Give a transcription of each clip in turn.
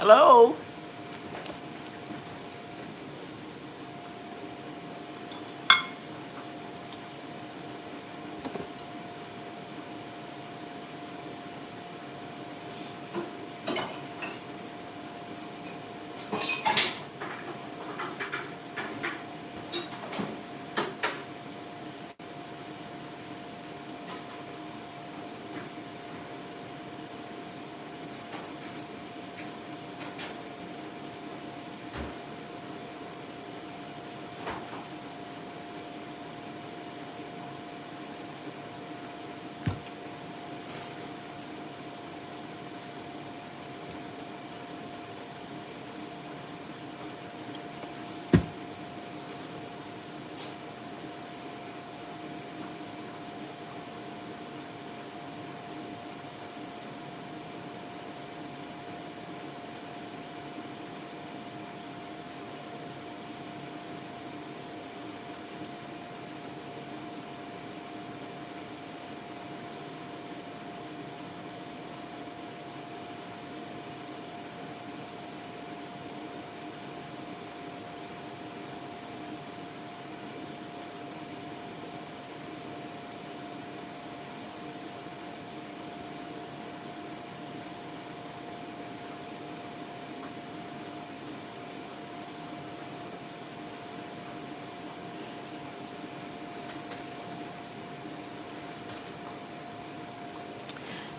Hello?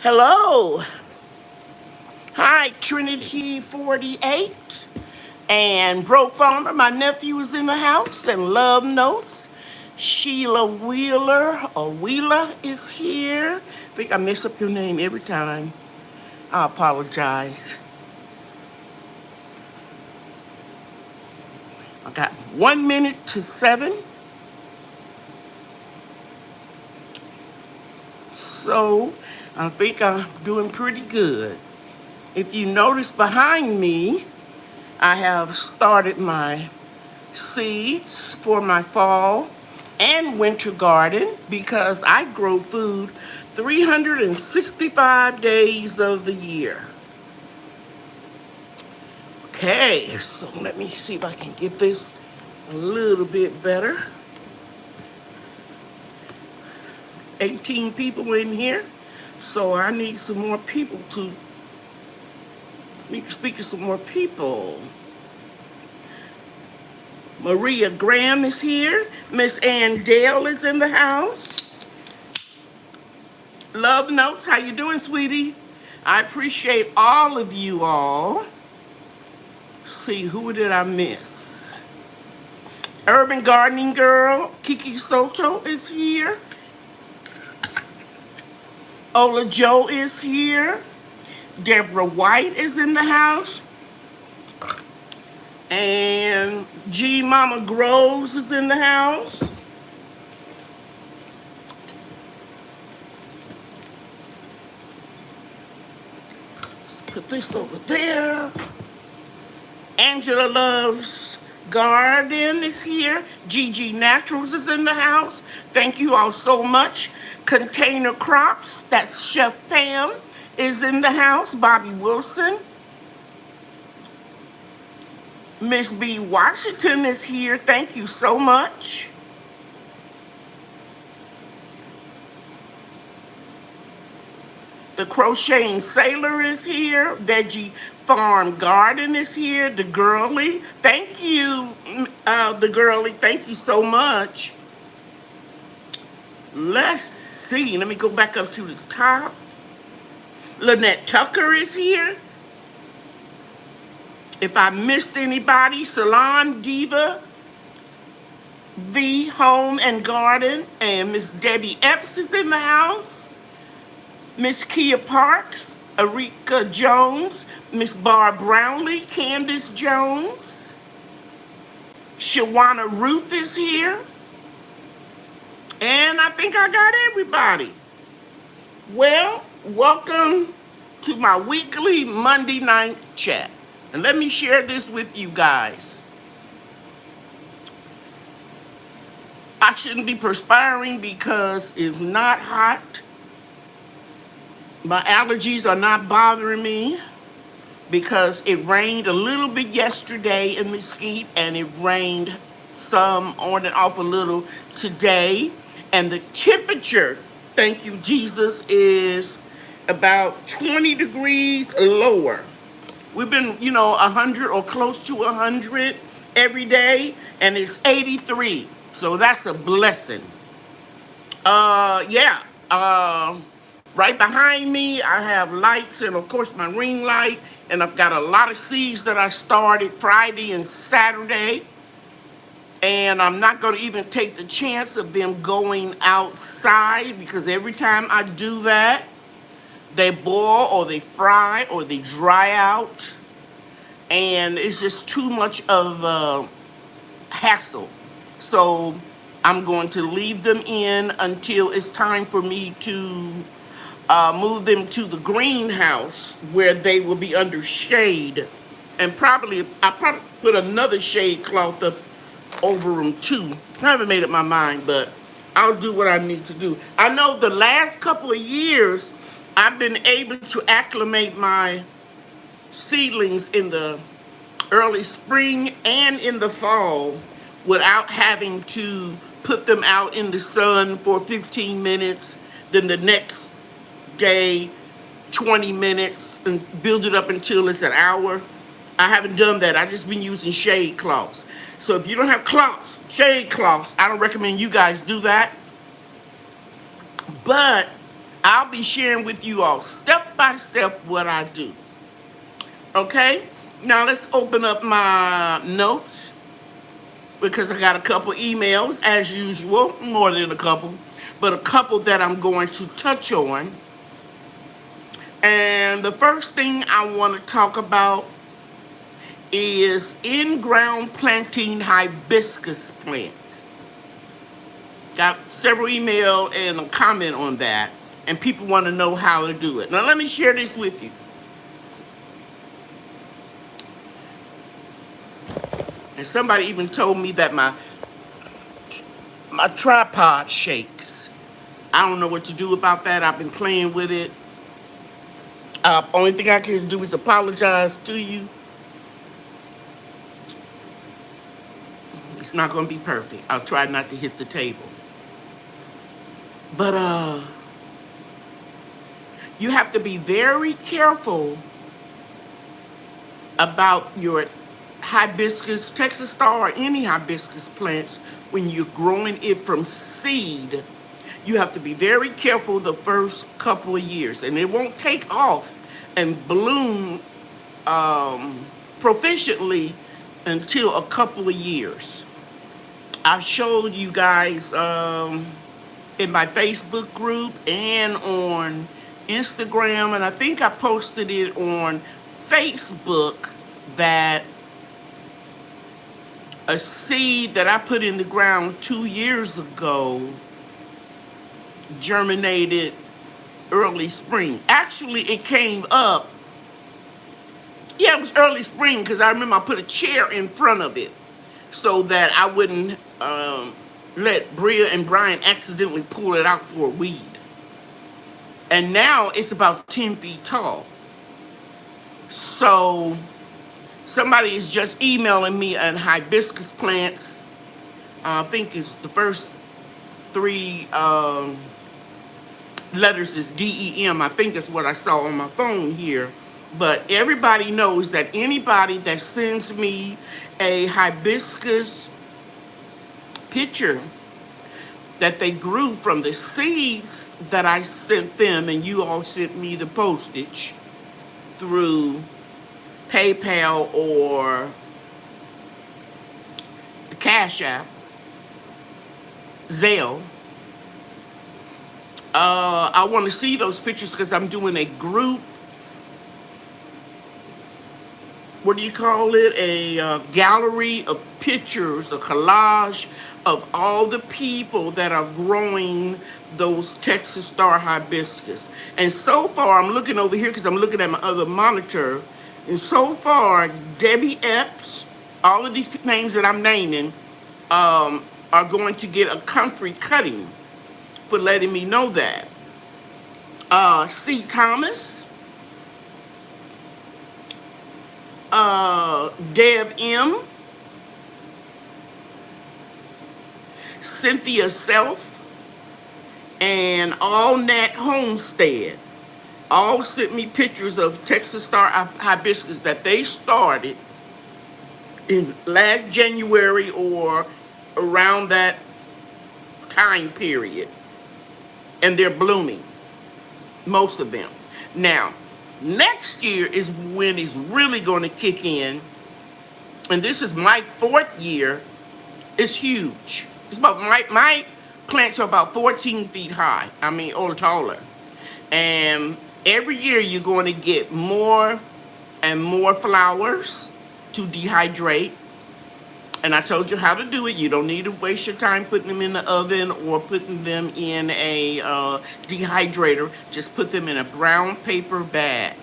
Hello. Hi, Trinity 48. And Broke Farmer, my nephew is in the house, and Love Notes. Sheila Wheeler is here. I think I mess up your name every time. I apologize. I got 1 minute to 7. So I think I'm doing pretty good. If you notice behind me, I have started my seeds for my fall and winter garden because I grow food 365 days of the year. Okay, so let me see if I can get this a little bit better. 18 people in here, so I need some more people to speak to some more people. Maria Graham is here. Miss Ann Dale is in the house. Love Notes, how you doing, sweetie? I appreciate all of you all. Let's see, who did I miss? Urban Gardening Girl, Kiki Soto is here. Ola Joe is here. Deborah White is in the house. And G Mama Groves is in the house. Let's put this over there. Angela Loves Garden is here. Gigi Naturals is in the house. Thank you all so much. Container Crops, that's Chef Pam, is in the house. Bobby Wilson. Miss B. Washington is here. Thank you so much. The Crocheting Sailor is here. Veggie Farm Garden is here. The Girly. Thank you, the Girly. Thank you so much. Let's see. Let me go back up to the top. Lynette Tucker is here. If I missed anybody, Salon Diva, The Home and Garden, and Miss Debbie Epps is in the house. Miss Kia Parks, Erika Jones, Miss Barb Brownlee, Candace Jones. Shawana Ruth is here. And I think I got everybody. Well, welcome to my weekly Monday night chat. And let me share this with you guys. I shouldn't be perspiring because it's not hot. My allergies are not bothering me. because it rained a little bit yesterday in Mesquite, and it rained some on and off a little today. And the temperature, thank you, Jesus, is about 20 degrees lower. We've been, 100 or close to 100 every day, and it's 83. So that's a blessing. Yeah. Right behind me, I have lights and, of course, my ring light. And I've got a lot of seeds that I started Friday and Saturday. And I'm not going to even take the chance of them going outside, because every time I do that, they boil or they fry or they dry out. And it's just too much of a hassle. So I'm going to leave them in until it's time for me to move them to the greenhouse, where they will be under shade. And I'll probably put another shade cloth up over them too. I haven't made up my mind, but I'll do what I need to do. I know the last couple of years, I've been able to acclimate my seedlings in the early spring and in the fall without having to put them out in the sun for 15 minutes, then the next day 20 minutes, and build it up until it's an hour. I haven't done that. I've just been using shade cloths. So if you don't have cloths, shade cloths, I don't recommend you guys do that. But I'll be sharing with you all step by step what I do. Okay? Now let's open up my notes, because I got a couple emails as usual, more than a couple, but a couple that I'm going to touch on. And the first thing I want to talk about is in-ground planting hibiscus plants. Got several email and a comment on that, and people want to know how to do it. Now let me share this with you. And somebody even told me that my tripod shakes. I don't know what to do about that. I've been playing with it. Only thing I can do is apologize to you. It's not going to be perfect. I'll try not to hit the table. But you have to be very careful about your hibiscus, Texas star, or any hibiscus plants when you're growing it from seed. You have to be very careful the first couple of years, and it won't take off and bloom proficiently until a couple of years. I showed you guys in my Facebook group and on Instagram, and I think I posted it on Facebook, that a seed that I put in the ground 2 years ago germinated early spring. Actually, it came up, yeah, it was early spring, because I remember I put a chair in front of it so that I wouldn't let Bria and Brian accidentally pull it out for a weed. And now it's about 10 feet tall. So somebody is just emailing me on hibiscus plants. I think it's the first three letters is DEM. I think that's what I saw on my phone here. But everybody knows that anybody that sends me a hibiscus picture that they grew from the seeds that I sent them, and you all sent me the postage through PayPal or the Cash App, Zelle. I want to see those pictures, because I'm doing a group, what do you call it? A gallery of pictures, a collage of all the people that are growing those Texas star hibiscus. And so far, I'm looking over here because I'm looking at my other monitor. And so far, Debbie Epps, all of these names that I'm naming, are going to get a comfrey cutting for letting me know that. C. Thomas, Deb M, Cynthia Self, and All Nat Homestead all sent me pictures of Texas Star hibiscus that they started in last January or around that time period, and they're blooming, most of them. Now, next year is when it's really going to kick in, and this is my 4th year. It's huge. It's about my plants are about 14 feet high. I mean, or taller. And every year you're going to get more and more flowers to dehydrate. And I told you how to do it. You don't need to waste your time putting them in the oven or putting them in a dehydrator. Just put them in a brown paper bag.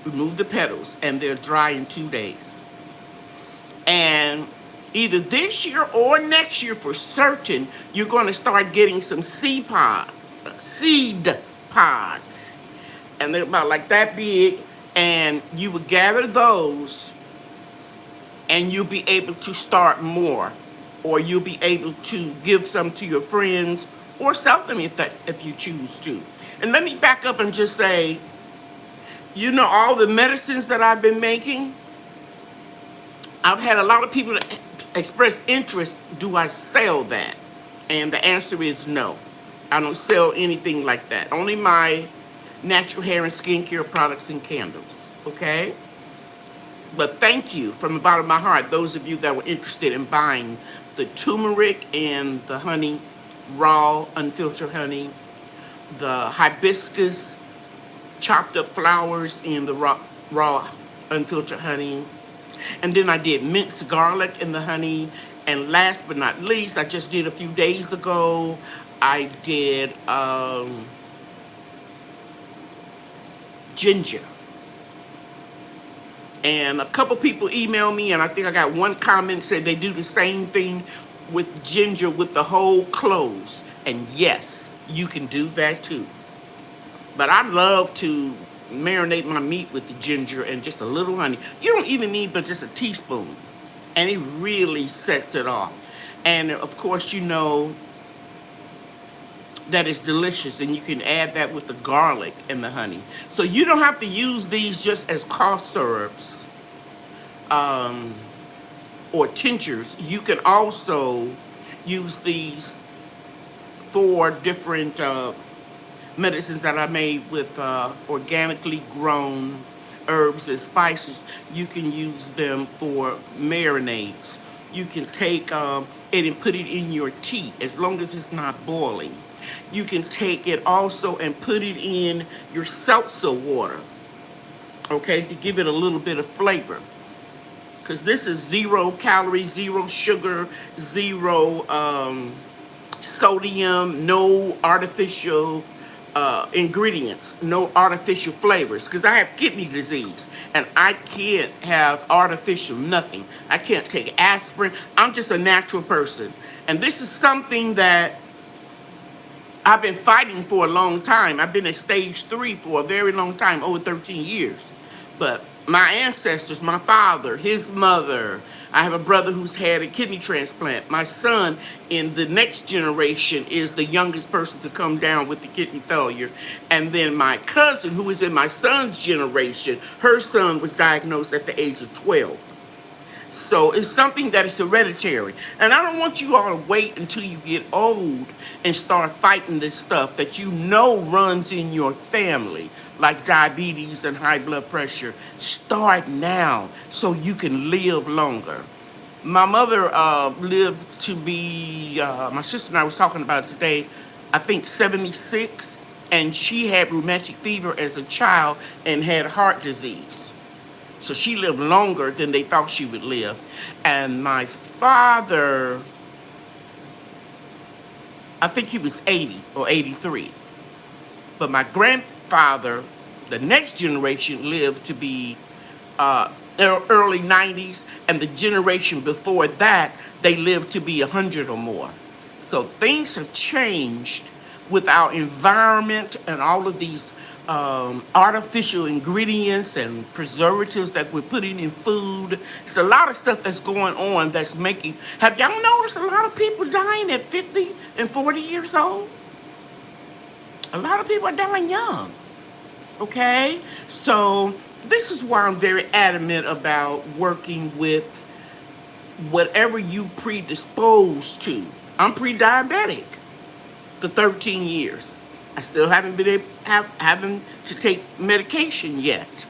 Remove the petals, and they're dry in 2 days. And either this year or next year for certain, you're going to start getting some seed pods. And they're about like that big. And you would gather those, and you'll be able to start more. Or you'll be able to give some to your friends or sell them if you choose to. And let me back up and just say, you know, all the medicines that I've been making, I've had a lot of people that express interest. Do I sell that? And the answer is no. I don't sell anything like that. Only my natural hair and skincare products and candles. Okay? But thank you from the bottom of my heart, those of you that were interested in buying the turmeric and the honey, raw, unfiltered honey, the hibiscus, chopped up flowers, and the raw unfiltered honey. And then I did minced garlic in the honey. And last but not least, I just did a few days ago, I did ginger. And a couple people emailed me, and I think I got one comment said they do the same thing with ginger with the whole cloves. And yes, you can do that too. But I love to marinate my meat with the ginger and just a little honey. You don't even need but just a teaspoon. And it really sets it off. And of course, you know that it's delicious, and you can add that with the garlic and the honey. So you don't have to use these just as cough syrups or tinctures. You can also use these for different medicines that I made with organically grown herbs and spices. You can use them for marinades. You can take it and put it in your tea as long as it's not boiling. You can take it also and put it in your seltzer water, okay, to give it a little bit of flavor. Because this is 0 calories, 0 sugar, 0 sodium, no artificial ingredients, no artificial flavors. Because I have kidney disease, and I can't have artificial nothing. I can't take aspirin. I'm just a natural person. And this is something that I've been fighting for a long time. I've been at stage 3 for a very long time, over 13 years. But my ancestors, my father, his mother, I have a brother who's had a kidney transplant. My son in the next generation is the youngest person to come down with the kidney failure. And then my cousin, who is in my son's generation, her son was diagnosed at the age of 12. So it's something that is hereditary. And I don't want you all to wait until you get old and start fighting this stuff that you know runs in your family, like diabetes and high blood pressure. Start now so you can live longer. My mother lived to be, my sister and I was talking about it today, I think 76, and she had rheumatic fever as a child and had heart disease. So she lived longer than they thought she would live. And my father, I think he was 80 or 83. But my grandfather, the next generation, lived to be early 90s. And the generation before that, they lived to be 100 or more. So things have changed with our environment and all of these artificial ingredients and preservatives that we're putting in food. It's a lot of stuff that's going on that's making. Have y'all noticed a lot of people dying at 50 and 40 years old? A lot of people are dying young. Okay? So this is why I'm very adamant about working with whatever you predisposed to. I'm pre-diabetic for 13 years. I still haven't been having to take medication yet.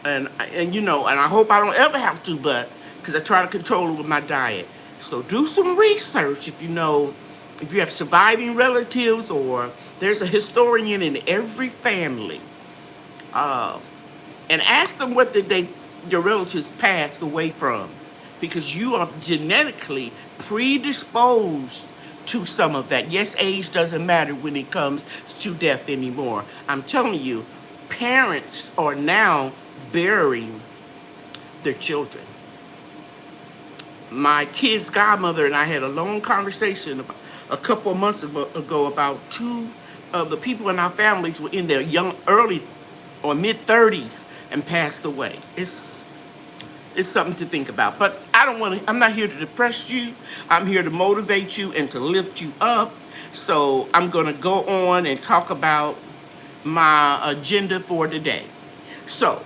And you know, and I hope I don't ever have to, but because I try to control it with my diet. So do some research if you know, if you have surviving relatives or there's a historian in every family. And ask them what did your relatives passed away from. Because you are genetically predisposed to some of that. Yes, age doesn't matter when it comes to death anymore. I'm telling you, parents are now burying their children. My kid's godmother and I had a long conversation about, a couple of months ago about two of the people in our families were in their early or mid-30s and passed away. It's something to think about. But I'm not here to depress you. I'm here to motivate you and to lift you up. So I'm going to go on and talk about my agenda for today. So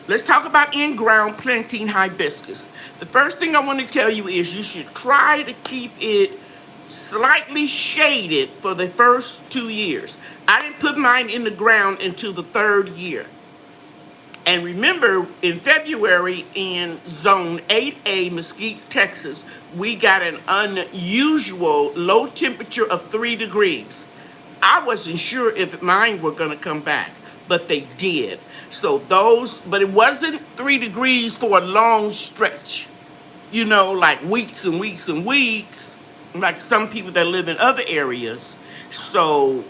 let's talk about in-ground planting hibiscus. The first thing I want to tell you is you should try to keep it slightly shaded for the first 2 years. I didn't put mine in the ground until the 3rd year. And remember, in February in Zone 8A, Mesquite, Texas, we got an unusual low temperature of 3 degrees. I wasn't sure if mine were going to come back, but they did. So but it wasn't 3 degrees for a long stretch. You know, like weeks and weeks and weeks, like some people that live in other areas. So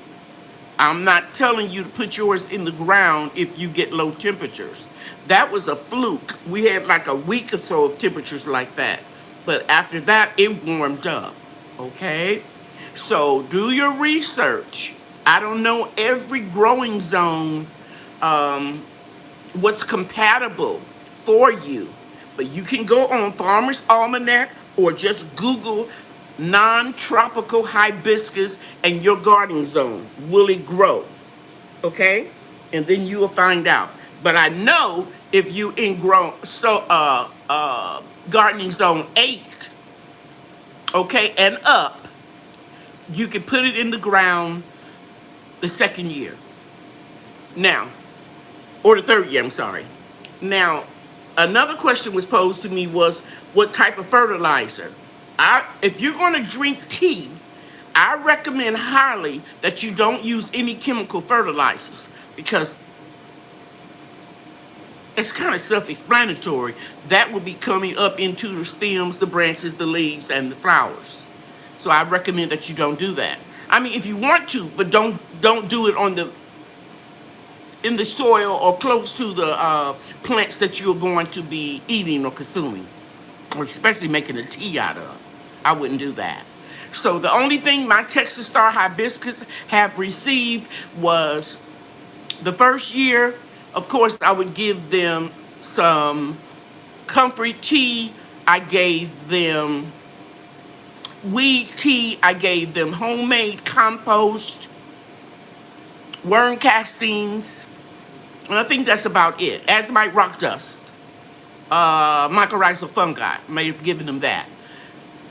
I'm not telling you to put yours in the ground if you get low temperatures. That was a fluke. We had like a week or so of temperatures like that. But after that, it warmed up. Okay? So do your research. I don't know every growing zone, what's compatible for you. But you can go on Farmer's Almanac or just Google non-tropical hibiscus and your gardening zone. Will it grow? Okay? And then you will find out. But I know if you in gardening zone 8, okay, and up, you can put it in the ground the 2nd year. Now, or the 3rd year, I'm sorry. Now, another question was posed to me was, what type of fertilizer? If you're going to drink tea, I recommend highly that you don't use any chemical fertilizers because it's kind of self-explanatory. That will be coming up into the stems, the branches, the leaves, and the flowers. So I recommend that you don't do that. I mean, if you want to, but don't do it in the soil or close to the plants that you're going to be eating or consuming, or especially making a tea out of. I wouldn't do that. So the only thing my Texas Star hibiscus have received was the 1st year. Of course, I would give them some comfrey tea. I gave them weed tea. I gave them homemade compost, worm castings, and I think that's about it. Azomite rock dust, mycorrhizal fungi. I may have given them that.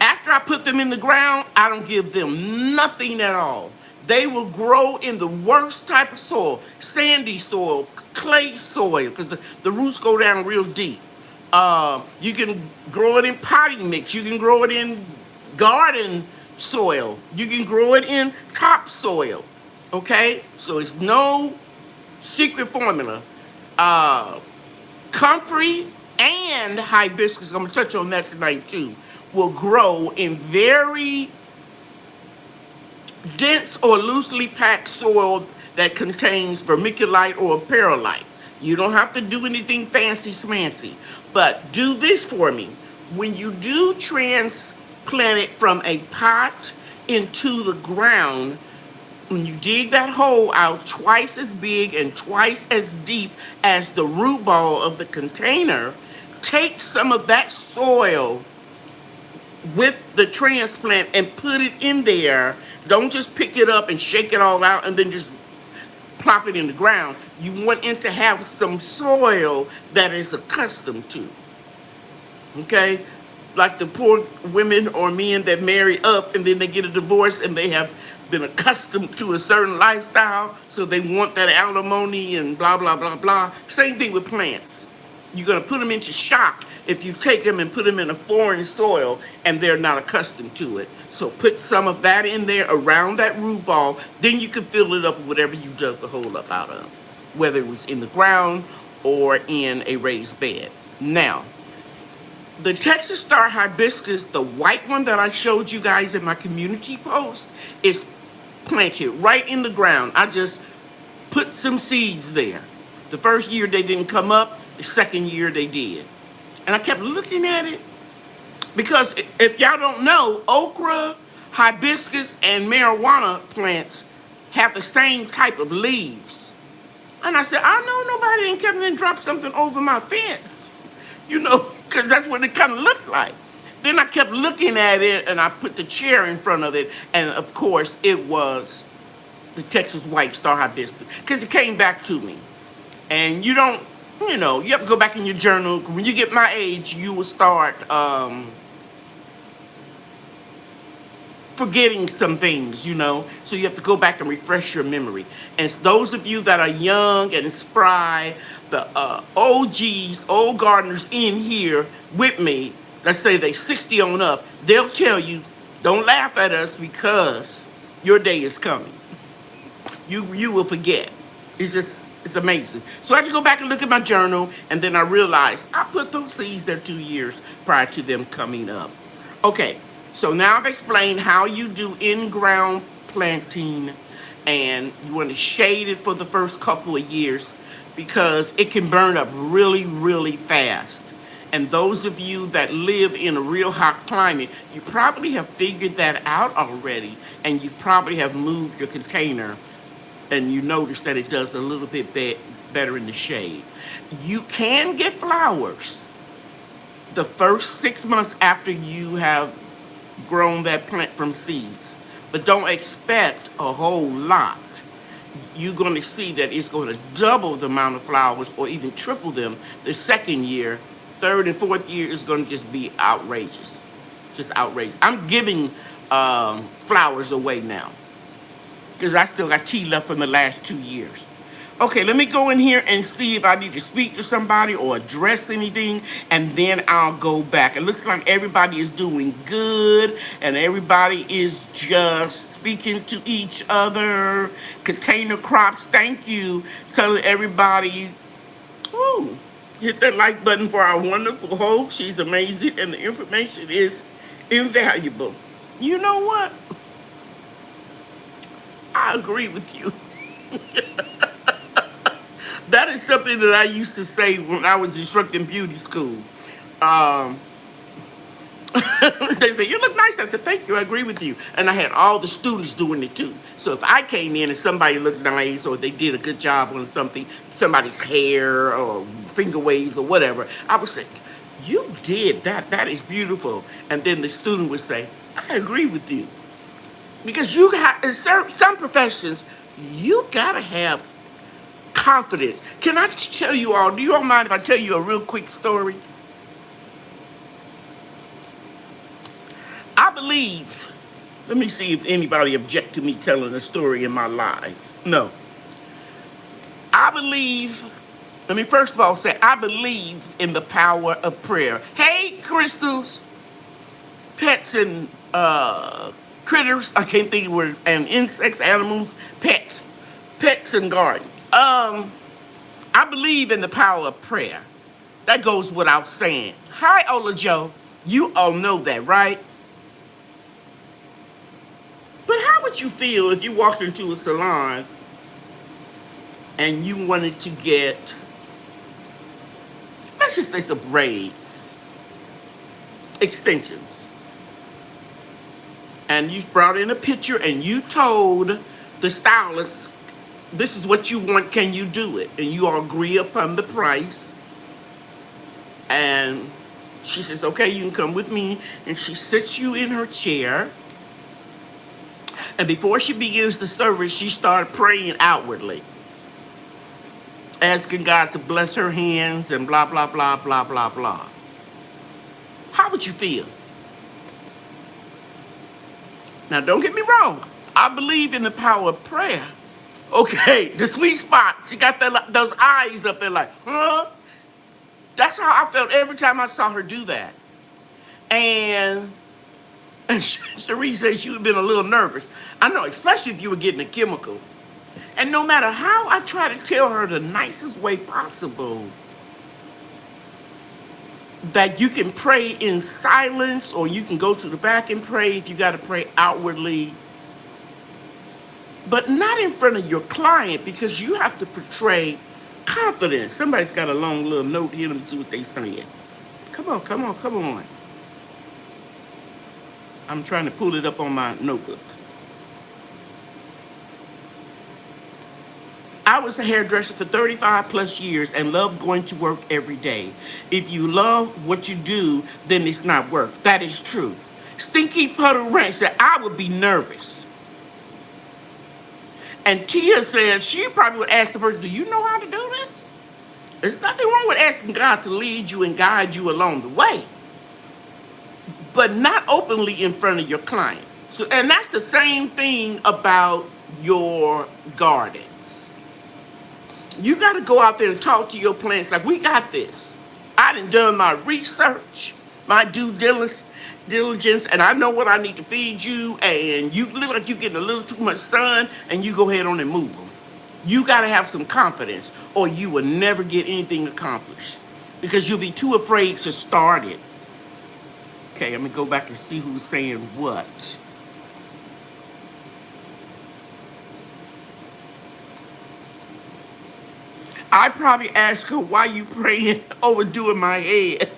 After I put them in the ground, I don't give them nothing at all. They will grow in the worst type of soil, sandy soil, clay soil, because the roots go down real deep. You can grow it in potting mix. You can grow it in garden soil. You can grow it in topsoil. Okay? So it's no secret formula. Comfrey and hibiscus, I'm going to touch on that tonight too, will grow in very dense or loosely packed soil that contains vermiculite or perlite. You don't have to do anything fancy smancy. But do this for me. When you do transplant it from a pot into the ground, when you dig that hole out twice as big and twice as deep as the root ball of the container, take some of that soil with the transplant and put it in there. Don't just pick it up and shake it all out and then just plop it in the ground. You want it to have some soil that is accustomed to. Okay? Like the poor women or men that marry up and then they get a divorce and they have been accustomed to a certain lifestyle, so they want that alimony and blah, blah, blah, blah. Same thing with plants. You're going to put them into shock if you take them and put them in a foreign soil and they're not accustomed to it. So put some of that in there around that root ball. Then you can fill it up with whatever you dug the hole up out of, whether it was in the ground or in a raised bed. Now, the Texas Star Hibiscus, the white one that I showed you guys in my community post, is planted right in the ground. I just put some seeds there. The first year they didn't come up. The second year they did. And I kept looking at it because if y'all don't know, okra, hibiscus, and marijuana plants have the same type of leaves. And I said, I know nobody didn't come and drop something over my fence, you know, because that's what it kind of looks like. Then I kept looking at it and I put the chair in front of it. And of course, it was the Texas White Star Hibiscus because it came back to me. And you don't, you know, you have to go back in your journal. When you get my age, you will start forgetting some things, you know. So you have to go back and refresh your memory. And those of you that are young and spry, the OGs, old gardeners in here with me, let's say they 60 on up, they'll tell you, don't laugh at us because your day is coming. You will forget. It's amazing. So I had to go back and look at my journal, and then I realized I put those seeds there 2 years prior to them coming up. Okay, so now I've explained how you do in-ground planting, and you want to shade it for the first couple of years because it can burn up really, really fast. And those of you that live in a real hot climate, you probably have figured that out already, and you probably have moved your container and you notice that it does a little bit better in the shade. You can get flowers the first 6 months after you have grown that plant from seeds, but don't expect a whole lot. You're going to see that it's going to double the amount of flowers or even triple them the second year. Third and fourth year is going to just be outrageous. Just outrageous. I'm giving flowers away now because I still got tea left from the last 2 years. Okay, let me go in here and see if I need to speak to somebody or address anything, and then I'll go back. It looks like everybody is doing good, and everybody is just speaking to each other. Container crops, thank you. Telling everybody, woo, hit that like button for our wonderful host. She's amazing, and the information is invaluable. You know what? I agree with you. That is something that I used to say when I was instructing beauty school. They say, you look nice. I said, thank you, I agree with you. And I had all the students doing it too. So if I came in and somebody looked nice or they did a good job on something, somebody's hair or finger waves or whatever, I would say, you did that. That is beautiful. And then the student would say, I agree with you. Because you got, in some professions, you gotta have confidence. Can I tell you all, do you all mind if I tell you a real quick story? I believe, let me see if anybody object to me telling a story in my life. No. I believe, let me first of all say, I believe in the power of prayer. Hey, crystals, pets and critters, I can't think of the word, and insects, animals, pets and garden. I believe in the power of prayer. That goes without saying. Hi, Ola Joe. You all know that, right? But how would you feel if you walked into a salon and you wanted to get, let's just say some braids, extensions, and you brought in a picture and you told the stylist, this is what you want, can you do it? And you all agree upon the price. And she says, okay, you can come with me. And she sits you in her chair. And before she begins the service, she started praying outwardly, asking God to bless her hands and blah, blah, blah, blah, blah, blah. How would you feel? Now, don't get me wrong. I believe in the power of prayer. Okay, the sweet spot. She got those eyes up there like, huh? That's how I felt every time I saw her do that. And Cherie said she would have been a little nervous. I know, especially if you were getting a chemical. And no matter how I try to tell her the nicest way possible that you can pray in silence, or you can go to the back and pray if you got to pray outwardly, but not in front of your client, because you have to portray confidence. Somebody's got a long little note here. Let me see what they saying. Come on, come on, come on. I'm trying to pull it up on my notebook. I was a hairdresser for 35 plus years and loved going to work every day. If you love what you do, then it's not work. That is true. Stinky Puddle Ranch said, I would be nervous. And Tia says she probably would ask the person, do you know how to do this? There's nothing wrong with asking God to lead you and guide you along the way, but not openly in front of your client. So, and that's the same thing about your gardens. You got to go out there and talk to your plants like, we got this. I done my research, my due diligence, and I know what I need to feed you, and you look like you're getting a little too much sun, and you go ahead on and move them. You got to have some confidence, or you will never get anything accomplished, because you'll be too afraid to start it. Okay, let me go back and see who's saying what. I probably asked her, why you praying overdoing my head?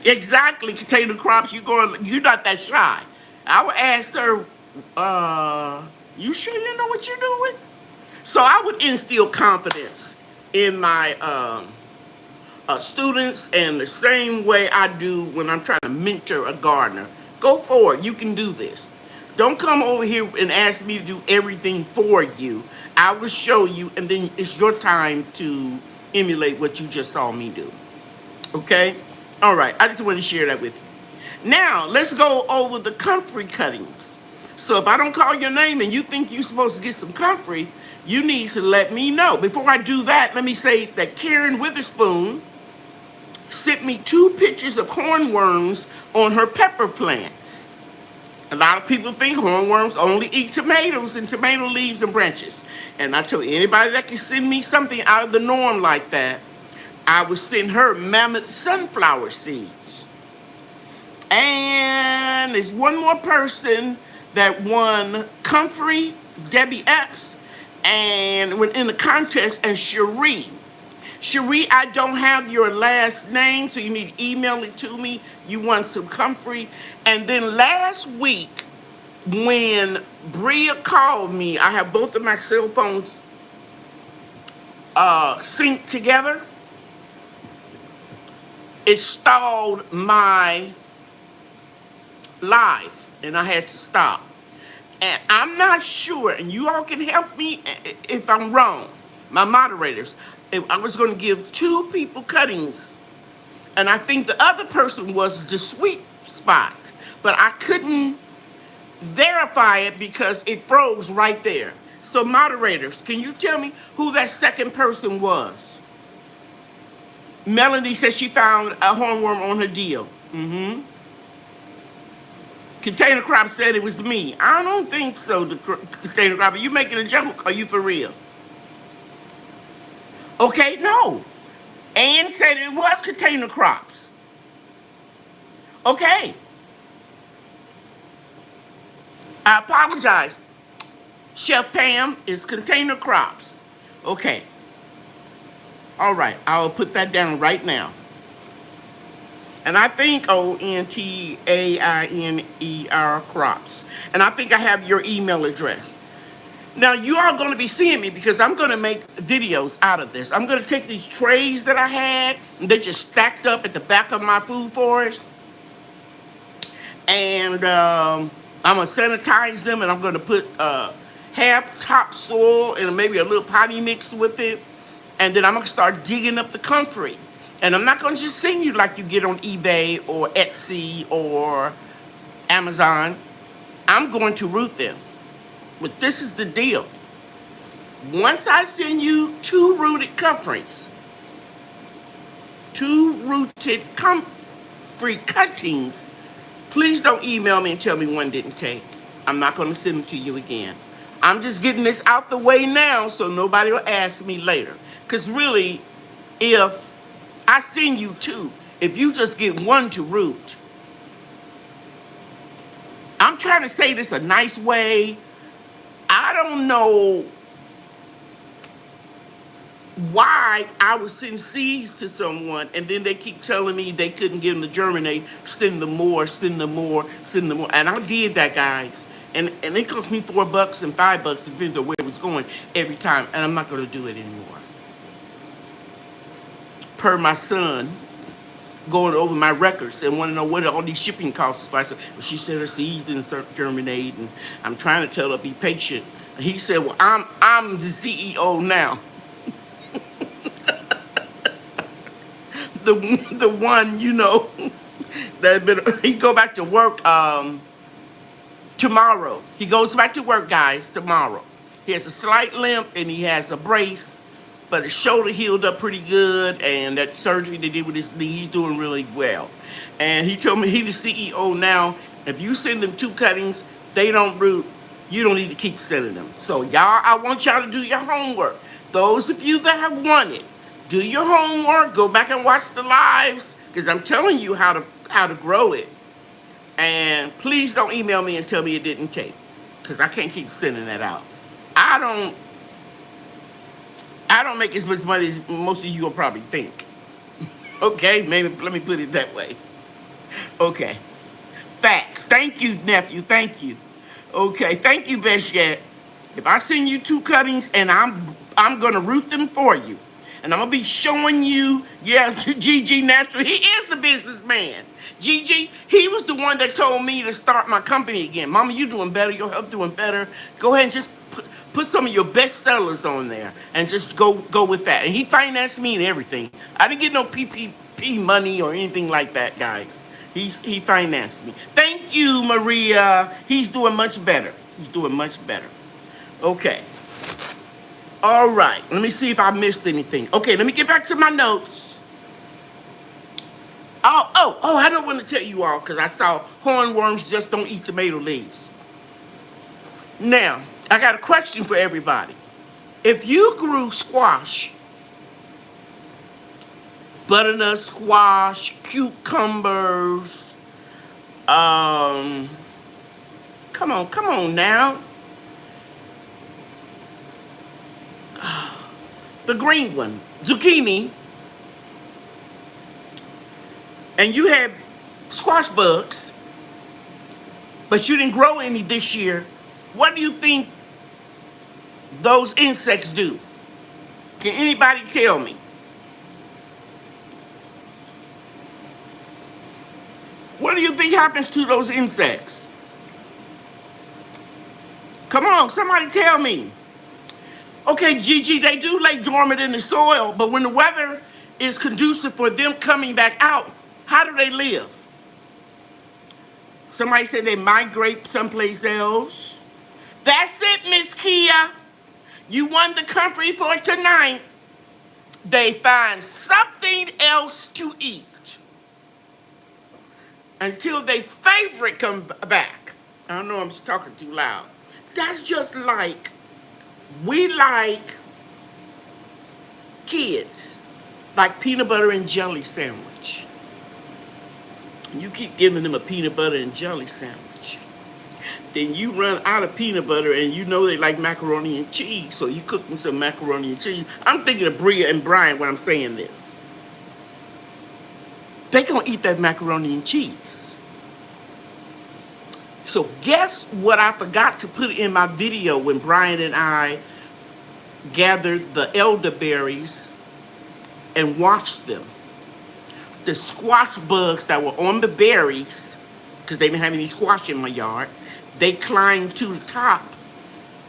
Exactly, container crops, you're not that shy. I would ask her, you sure you know what you're doing? So I would instill confidence in my students, and the same way I do when I'm trying to mentor a gardener. Go forward, you can do this. Don't come over here and ask me to do everything for you. I will show you, and then it's your time to emulate what you just saw me do. Okay? All right, I just want to share that with you. Now, let's go over the comfrey cuttings. So if I don't call your name and you think you're supposed to get some comfrey, you need to let me know. Before I do that, let me say that Karen Witherspoon sent me 2 pictures of hornworms on her pepper plants. A lot of people think hornworms only eat tomatoes and tomato leaves and branches. And I tell you, anybody that can send me something out of the norm like that, I would send her mammoth sunflower seeds. And there's one more person that won comfrey, Debbie Epps, and went in the contest, and Cherie. Cherie, I don't have your last name, so you need to email it to me. You want some comfrey. And then last week, when Bria called me, I have both of my cell phones synced together. It stalled my live, and I had to stop. And I'm not sure, and you all can help me if I'm wrong, my moderators. I was going to give 2 people cuttings, and I think the other person was the sweet spot, but I couldn't verify it because it froze right there. So moderators, can you tell me who that second person was? Melanie says she found a hornworm on her deal. Container Crop said it was me. I don't think so, the Container Crop. Are you making a joke? Are you for real? Okay, no. Ann said it was Container Crops. Okay. I apologize. Chef Pam is Container Crops. Okay. All right, I'll put that down right now. And I think ONTAINER Crops. And I think I have your email address. Now, you are going to be seeing me because I'm going to make videos out of this. I'm going to take these trays that I had, and they just stacked up at the back of my food forest. And I'm going to sanitize them, and I'm going to put half topsoil and maybe a little potty mix with it. And then I'm going to start digging up the comfrey. And I'm not going to just send you like you get on eBay or Etsy or Amazon. I'm going to root them. But this is the deal. Once I send you 2 rooted comfreys, 2 rooted comfrey cuttings, please don't email me and tell me one didn't take. I'm not going to send them to you again. I'm just getting this out the way now so nobody will ask me later. Because really, if I send you 2, if you just get 1 to root, I'm trying to say this a nice way. I don't know why I would send seeds to someone and then they keep telling me they couldn't get them to germinate. Send them more, send them more, send them more. And I did that, guys. And it cost me $4 and $5, depending on where it was going every time. And I'm not going to do it anymore. Per my son going over my records and want to know what all these shipping costs. So I said, well, she said her seeds didn't germinate, and I'm trying to tell her be patient. And he said, well, I'm the CEO now. the one, you know, he go back to work tomorrow. He goes back to work, guys, tomorrow. He has a slight limp and he has a brace, but his shoulder healed up pretty good, and that surgery they did with his knee, he's doing really well. And he told me he's the CEO now. If you send them 2 cuttings, they don't root, you don't need to keep sending them. So y'all, I want y'all to do your homework. Those of you that have won it, do your homework, go back and watch the lives, because I'm telling you how to grow it. And please don't email me and tell me it didn't take, because I can't keep sending that out. I don't make as much money as most of you will probably think. Okay, maybe let me put it that way. Okay. Facts. Thank you, nephew. Thank you. Okay, thank you, Best Yet. If I send you 2 cuttings and I'm gonna root them for you. And I'm gonna be showing you, yeah, GG Natural, he is the businessman. GG, he was the one that told me to start my company again. Mama, you doing better, your health doing better. Go ahead and just put some of your best sellers on there and just go with that. And he financed me and everything. I didn't get no PPP money or anything like that, guys. He financed me. Thank you, Maria. He's doing much better. He's doing much better. Okay. All right, let me see if I missed anything. Okay, let me get back to my notes. Oh, I don't want to tell you all because I saw hornworms just don't eat tomato leaves. Now, I got a question for everybody. If you grew squash, butternut squash, cucumbers, come on now. The green one, zucchini, and you had squash bugs, but you didn't grow any this year, what do you think those insects do? Can anybody tell me? What do you think happens to those insects? Come on, somebody tell me. Okay, Gigi, they do lay dormant in the soil, but when the weather is conducive for them coming back out, how do they live? Somebody said they migrate someplace else. That's it, Miss Kia. You won the comfrey for tonight. They find something else to eat until their favorite come back. I don't know, I'm just talking too loud. That's just like we like kids, like peanut butter and jelly sandwich. You keep giving them a peanut butter and jelly sandwich. Then you run out of peanut butter and you know they like macaroni and cheese, so you cook them some macaroni and cheese. I'm thinking of Bria and Brian when I'm saying this. They gonna eat that macaroni and cheese. So guess what I forgot to put in my video when Brian and I gathered the elderberries and watched them. The squash bugs that were on the berries, because they didn't have any squash in my yard, they climbed to the top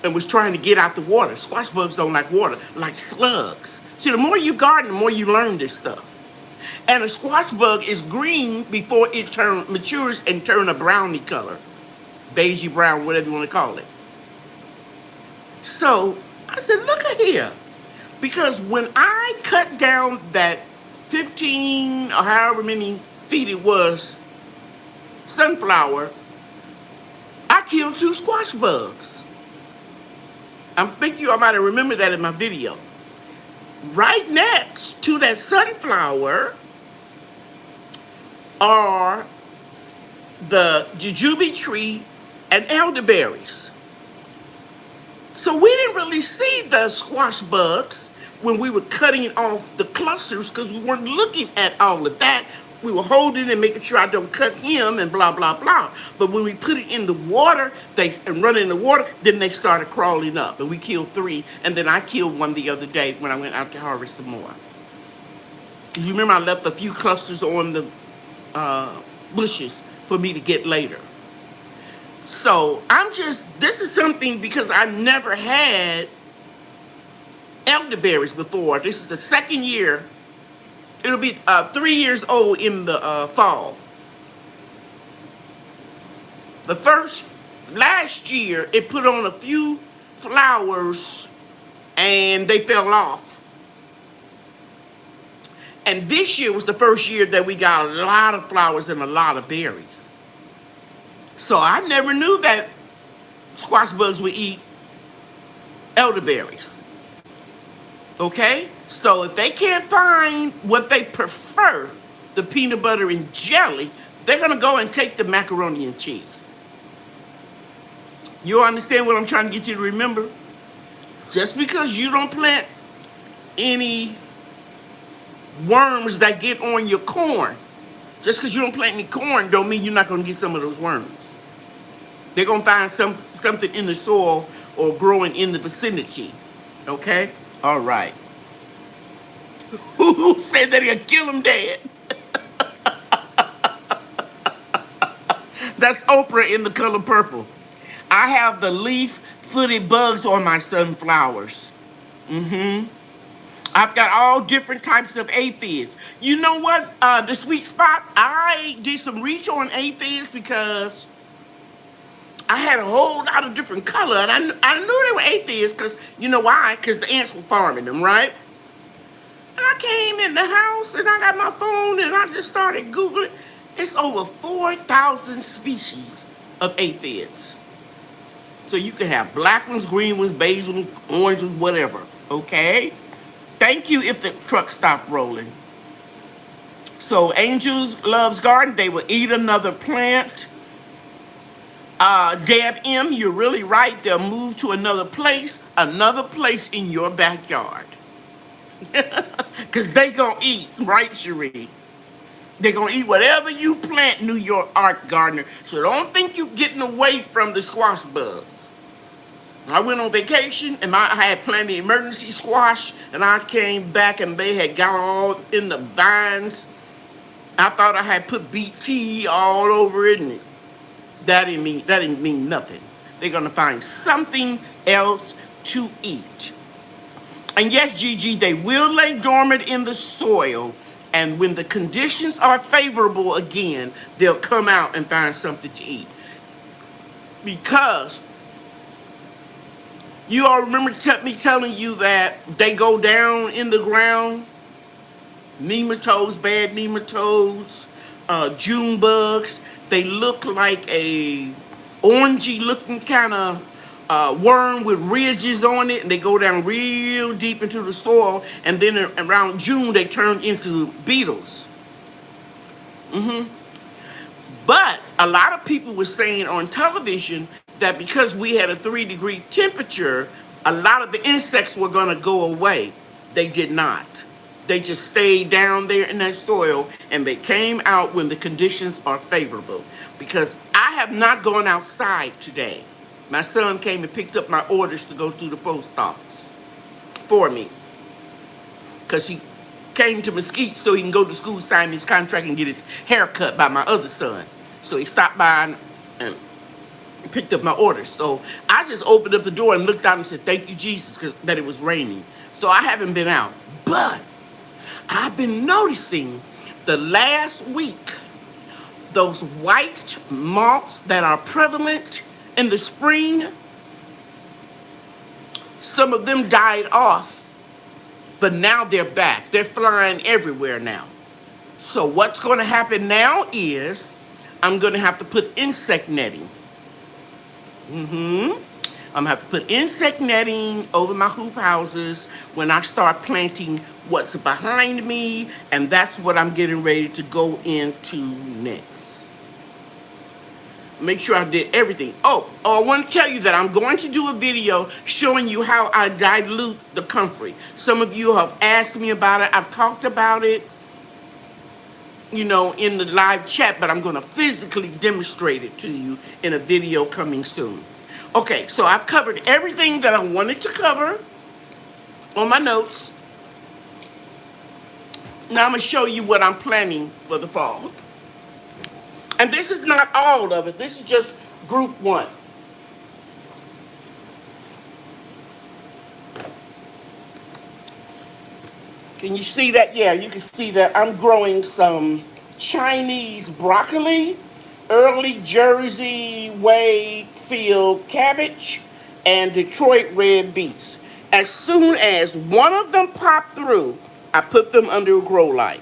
and was trying to get out the water. Squash bugs don't like water, like slugs. See, the more you garden, the more you learn this stuff. And a squash bug is green before it matures and turn a brownie color. Beigey brown, whatever you want to call it. So I said, look at here. Because when I cut down that 15 or however many feet it was sunflower, I killed 2 squash bugs. I'm thinking I might have remembered that in my video. Right next to that sunflower are the jujube tree and elderberries. So we didn't really see the squash bugs when we were cutting off the clusters because we weren't looking at all of that. We were holding and making sure I don't cut him and blah, blah, blah. But when we put it in the water and run in the water, then they started crawling up. And we killed 3. And then I killed 1 the other day when I went out to harvest some more. You remember I left a few clusters on the bushes for me to get later. So this is something because I never had elderberries before. This is the second year. It'll be 3 years old in the fall. Last year, it put on a few flowers and they fell off. And this year was the first year that we got a lot of flowers and a lot of berries. So I never knew that squash bugs would eat elderberries. Okay? So if they can't find what they prefer, the peanut butter and jelly, they're going to go and take the macaroni and cheese. You understand what I'm trying to get you to remember? Just because you don't plant any worms that get on your corn, just because you don't plant any corn don't mean you're not going to get some of those worms. They're going to find something in the soil or growing in the vicinity. Okay? All right. Who said that he'll kill him dead? That's Oprah in The Color Purple. I have the leaf-footed bugs on my sunflowers. I've got all different types of aphids. You know what? The sweet spot, I did some research on aphids because I had a whole lot of different color. And I knew they were aphids because, you know why? Because the ants were farming them, right? And I came in the house and I got my phone and I just started Googling. It's over 4,000 species of aphids. So you can have black ones, green ones, beige ones, orange ones, whatever. Okay? Thank you if the truck stopped rolling. So Angels Loves Garden, they will eat another plant. Deb M, you're really right. They'll move to another place in your backyard. Because they gonna eat, right, Cherie? They're gonna eat whatever you plant, New York art gardener. So don't think you're getting away from the squash bugs. I went on vacation and I had planted emergency squash and I came back and they had got all in the vines. I thought I had put BT all over it and that didn't mean nothing. They're gonna find something else to eat. And yes, Gigi, they will lay dormant in the soil, and when the conditions are favorable again, they'll come out and find something to eat. Because you all remember me telling you that they go down in the ground? Nematodes, bad nematodes, June bugs. They look like a orangey looking kind of worm with ridges on it, and they go down real deep into the soil, and then around June they turn into beetles. But a lot of people were saying on television that because we had a 3-degree temperature, a lot of the insects were going to go away. They did not. They just stayed down there in that soil, and they came out when the conditions are favorable. Because I have not gone outside today. My son came and picked up my orders to go to the post office for me. Because he came to Mesquite so he can go to school, sign his contract, and get his hair cut by my other son. So he stopped by and picked up my orders. So I just opened up the door and looked out and said, thank you, Jesus, that it was raining. So I haven't been out. But I've been noticing the last week, those white moths that are prevalent in the spring, some of them died off, but now they're back. They're flying everywhere now. So what's going to happen now is I'm going to have to put insect netting. I'm going to have to put insect netting over my hoop houses when I start planting what's behind me, and that's what I'm getting ready to go into next. Make sure I did everything. Oh, I want to tell you that I'm going to do a video showing you how I dilute the comfrey. Some of you have asked me about it. I've talked about it, you know, in the live chat, but I'm going to physically demonstrate it to you in a video coming soon. Okay, so I've covered everything that I wanted to cover on my notes. Now I'm going to show you what I'm planning for the fall. And this is not all of it. This is just group one. Can you see that? Yeah, you can see that I'm growing some Chinese broccoli, early Jersey Wade field cabbage, and Detroit red beets. As soon as one of them pop through, I put them under a grow light.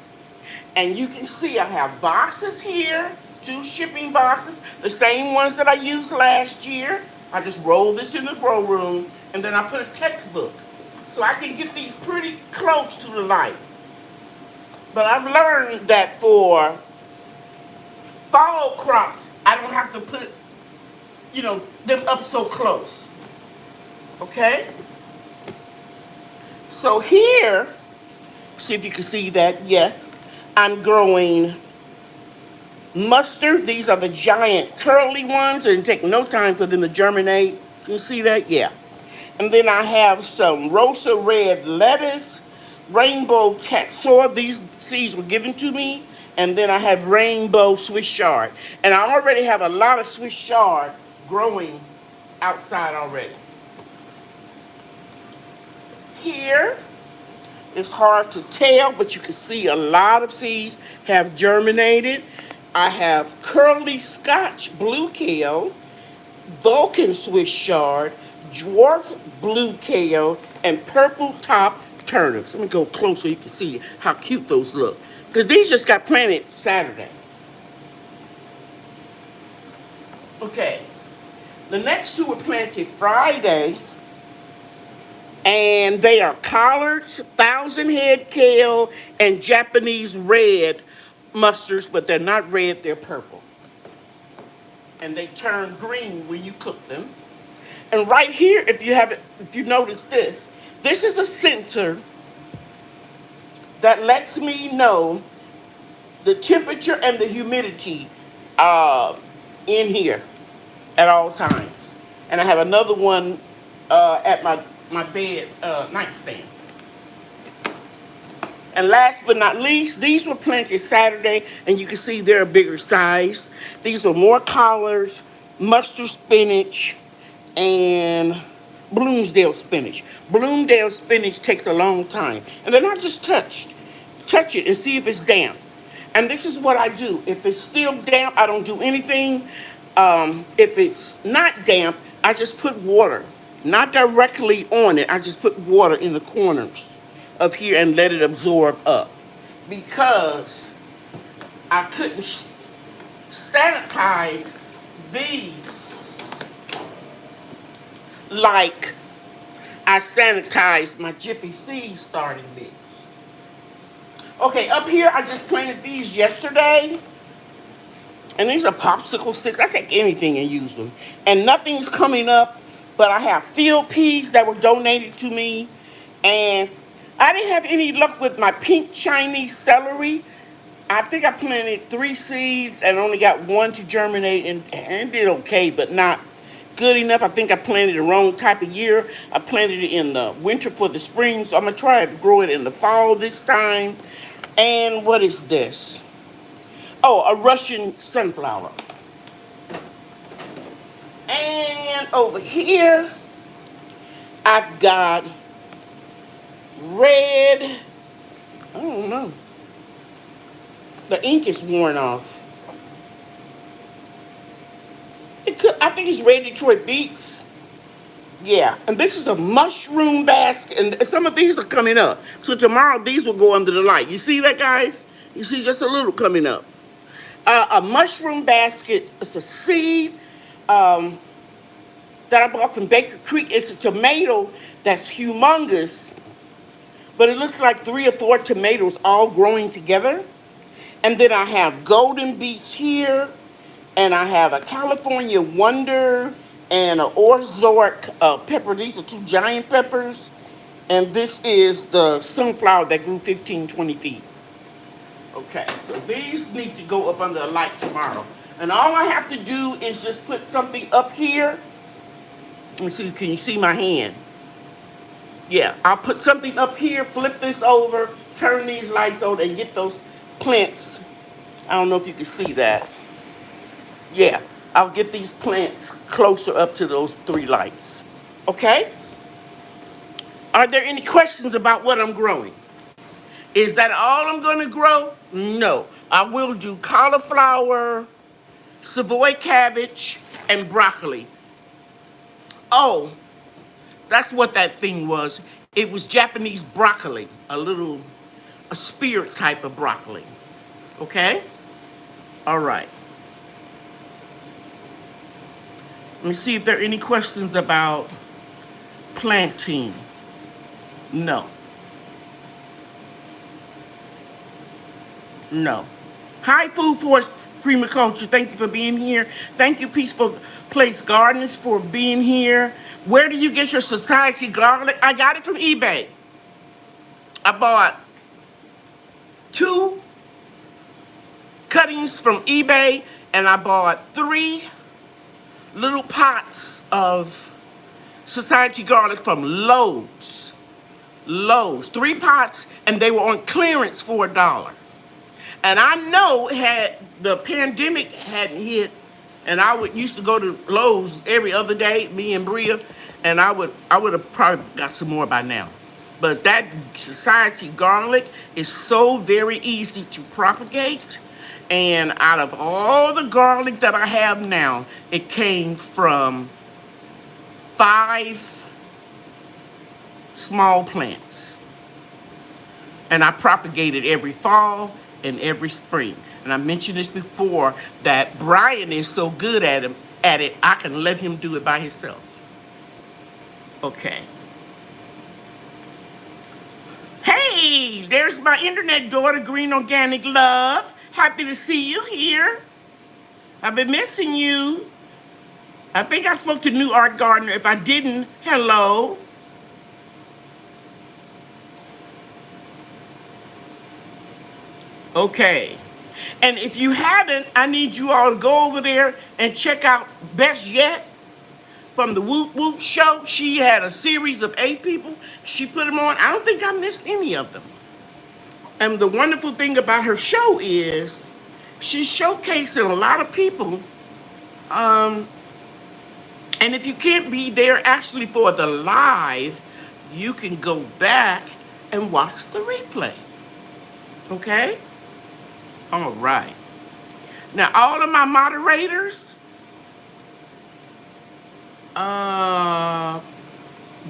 And you can see I have boxes here, 2 shipping boxes, the same ones that I used last year. I just roll this in the grow room, and then I put a textbook so I can get these pretty close to the light. But I've learned that for fall crops, I don't have to put, you know, them up so close. Okay? So here, see if you can see that, yes, I'm growing mustard. These are the giant curly ones, and it takes no time for them to germinate. Can you see that? Yeah. And then I have some Rosa red lettuce, rainbow taxor. These seeds were given to me. And then I have rainbow Swiss chard. And I already have a lot of Swiss chard growing outside already. Here, it's hard to tell, but you can see a lot of seeds have germinated. I have curly Scotch blue kale, Vulcan Swiss chard, dwarf blue kale, and purple top turnips. Let me go close so you can see how cute those look. Because these just got planted Saturday. Okay. The next 2 were planted Friday. And they are collards, 1,000-head kale, and Japanese red mustards, but they're not red, they're purple. And they turn green when you cook them. And right here, if you notice this is a sensor that lets me know the temperature and the humidity in here at all times. And I have another one at my bed nightstand. And last but not least, these were planted Saturday, and you can see they're a bigger size. These are more collards, mustard spinach, and Bloomsdale spinach. Bloomsdale spinach takes a long time. And they're not just touched. Touch it and see if it's damp. And this is what I do. If it's still damp, I don't do anything. If it's not damp, I just put water. Not directly on it. I just put water in the corners of here and let it absorb up. Because I couldn't sanitize these like I sanitized my Jiffy Seed starting mix. Okay, up here I just planted these yesterday. And these are popsicle sticks. I take anything and use them. And nothing's coming up, but I have field peas that were donated to me. And I didn't have any luck with my pink Chinese celery. I think I planted 3 seeds and only got 1 to germinate, and did okay, but not good enough. I think I planted the wrong type of year. I planted it in the winter for the spring, so I'm going to try to grow it in the fall this time. And what is this? Oh, a Russian sunflower. And over here, I've got red, I don't know. The ink is worn off. I think it's red Detroit beets. Yeah, and this is a mushroom basket, and some of these are coming up. So tomorrow these will go under the light. You see that, guys? You see just a little coming up. A mushroom basket. It's a seed that I bought from Baker Creek. It's a tomato that's humongous, but it looks like 3 or 4 tomatoes all growing together. And then I have golden beets here, and I have a California Wonder and an Ozark pepper. These are 2 giant peppers. And this is the sunflower that grew 15, 20 feet. Okay, so these need to go up under a light tomorrow. And all I have to do is just put something up here. Let me see, can you see my hand? Yeah, I'll put something up here, flip this over, turn these lights on, and get those plants. I don't know if you can see that. Yeah, I'll get these plants closer up to those 3 lights. Okay? Are there any questions about what I'm growing? Is that all I'm going to grow? No. I will do cauliflower, Savoy cabbage, and broccoli. Oh, that's what that thing was. It was Japanese broccoli, a spear type of broccoli. Okay? All right. Let me see if there are any questions about planting. No. No. Hi, Food Force Permaculture. Thank you for being here. Thank you, Peaceful Place Gardens, for being here. Where do you get your society garlic? I got it from eBay. I bought 2 cuttings from eBay, and I bought 3 little pots of society garlic from Lowe's. 3 pots, and they were on clearance for $1. And I know had the pandemic hadn't hit, and I used to go to Lowe's every other day, me and Bria, and I would have probably got some more by now. But that society garlic is so very easy to propagate. And out of all the garlic that I have now, it came from 5 small plants. And I propagate it every fall and every spring. And I mentioned this before, that Brian is so good at it, I can let him do it by himself. Okay. Hey, there's my internet daughter, Green Organic Love. Happy to see you here. I've been missing you. I think I spoke to New Art Gardener. If I didn't, hello. Okay. And if you haven't, I need you all to go over there and check out Best Yet from the Whoop Whoop Show. She had a series of 8 people. She put them on. I don't think I missed any of them. And the wonderful thing about her show is she's showcasing a lot of people. And if you can't be there actually for the live, you can go back and watch the replay. Okay? All right. Now, all of my moderators,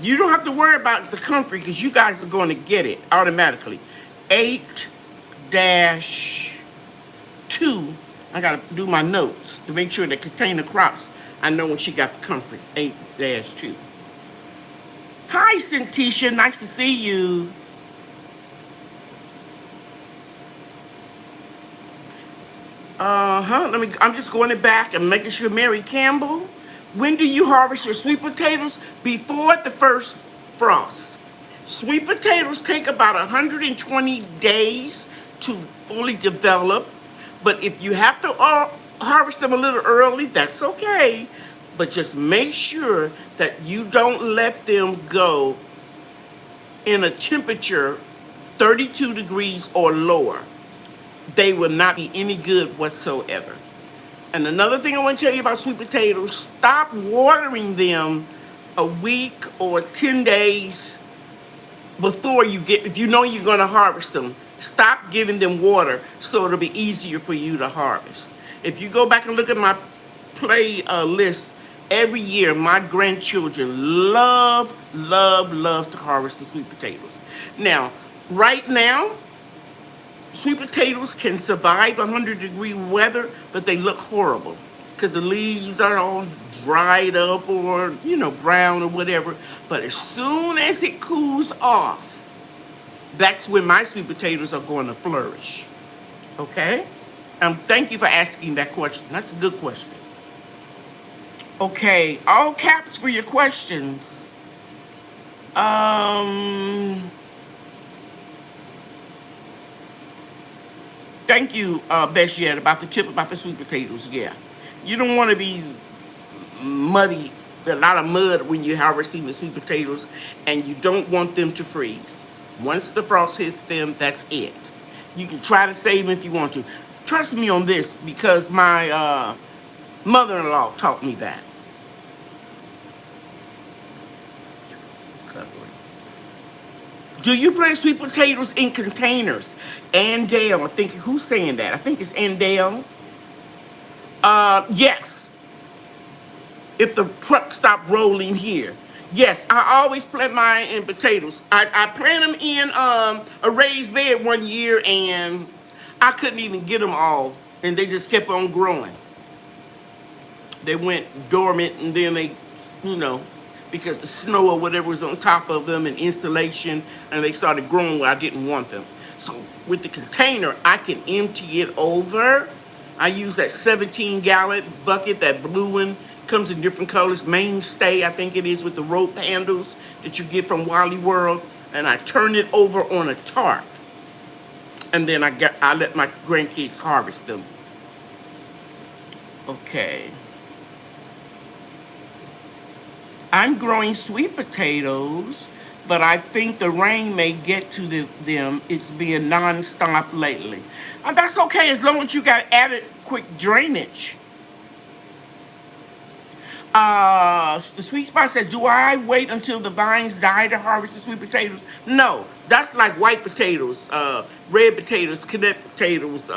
you don't have to worry about the comfrey because you guys are going to get it automatically. 8-2. I got to do my notes to make sure that container crops, I know when she got the comfrey. 8-2. Hi, Cintisha. Nice to see you. I'm just going back and making sure. Mary Campbell, when do you harvest your sweet potatoes? Before the first frost. Sweet potatoes take about 120 days to fully develop, but if you have to harvest them a little early, that's okay. But just make sure that you don't let them go in a temperature 32 degrees or lower. They will not be any good whatsoever. And another thing I want to tell you about sweet potatoes, stop watering them a week or 10 days before you get, if you know you're going to harvest them. Stop giving them water so it'll be easier for you to harvest. If you go back and look at my play list, every year my grandchildren love to harvest the sweet potatoes. Now, right now, sweet potatoes can survive 100-degree weather, but they look horrible because the leaves are all dried up or, you know, brown or whatever. But as soon as it cools off, that's when my sweet potatoes are going to flourish. Okay? Thank you for asking that question. That's a good question. Okay, all caps for your questions. Thank you, Best Yet, about the tip about the sweet potatoes. Yeah, you don't want to be muddy, a lot of mud when you're harvesting the sweet potatoes, and you don't want them to freeze. Once the frost hits them, that's it. You can try to save them if you want to. Trust me on this because my mother-in-law taught me that. Do you plant sweet potatoes in containers? Andale, I think, who's saying that? I think it's Andale. Yes. If the truck stopped rolling here. Yes, I always plant mine in potatoes. I plant them in a raised bed one year and I couldn't even get them all. And they just kept on growing. They went dormant and then they, you know, because the snow or whatever was on top of them and installation, and they started growing where I didn't want them. So with the container, I can empty it over. I use that 17-gallon bucket, that blue one, comes in different colors, mainstay, I think it is, with the rope handles that you get from Wally World, and I turn it over on a tarp. And then I let my grandkids harvest them. Okay. I'm growing sweet potatoes, but I think the rain may get to them. It's been non-stop lately. And that's okay as long as you got adequate drainage. The sweet spot said, do I wait until the vines die to harvest the sweet potatoes? No, that's like white potatoes, red potatoes, cadet potatoes,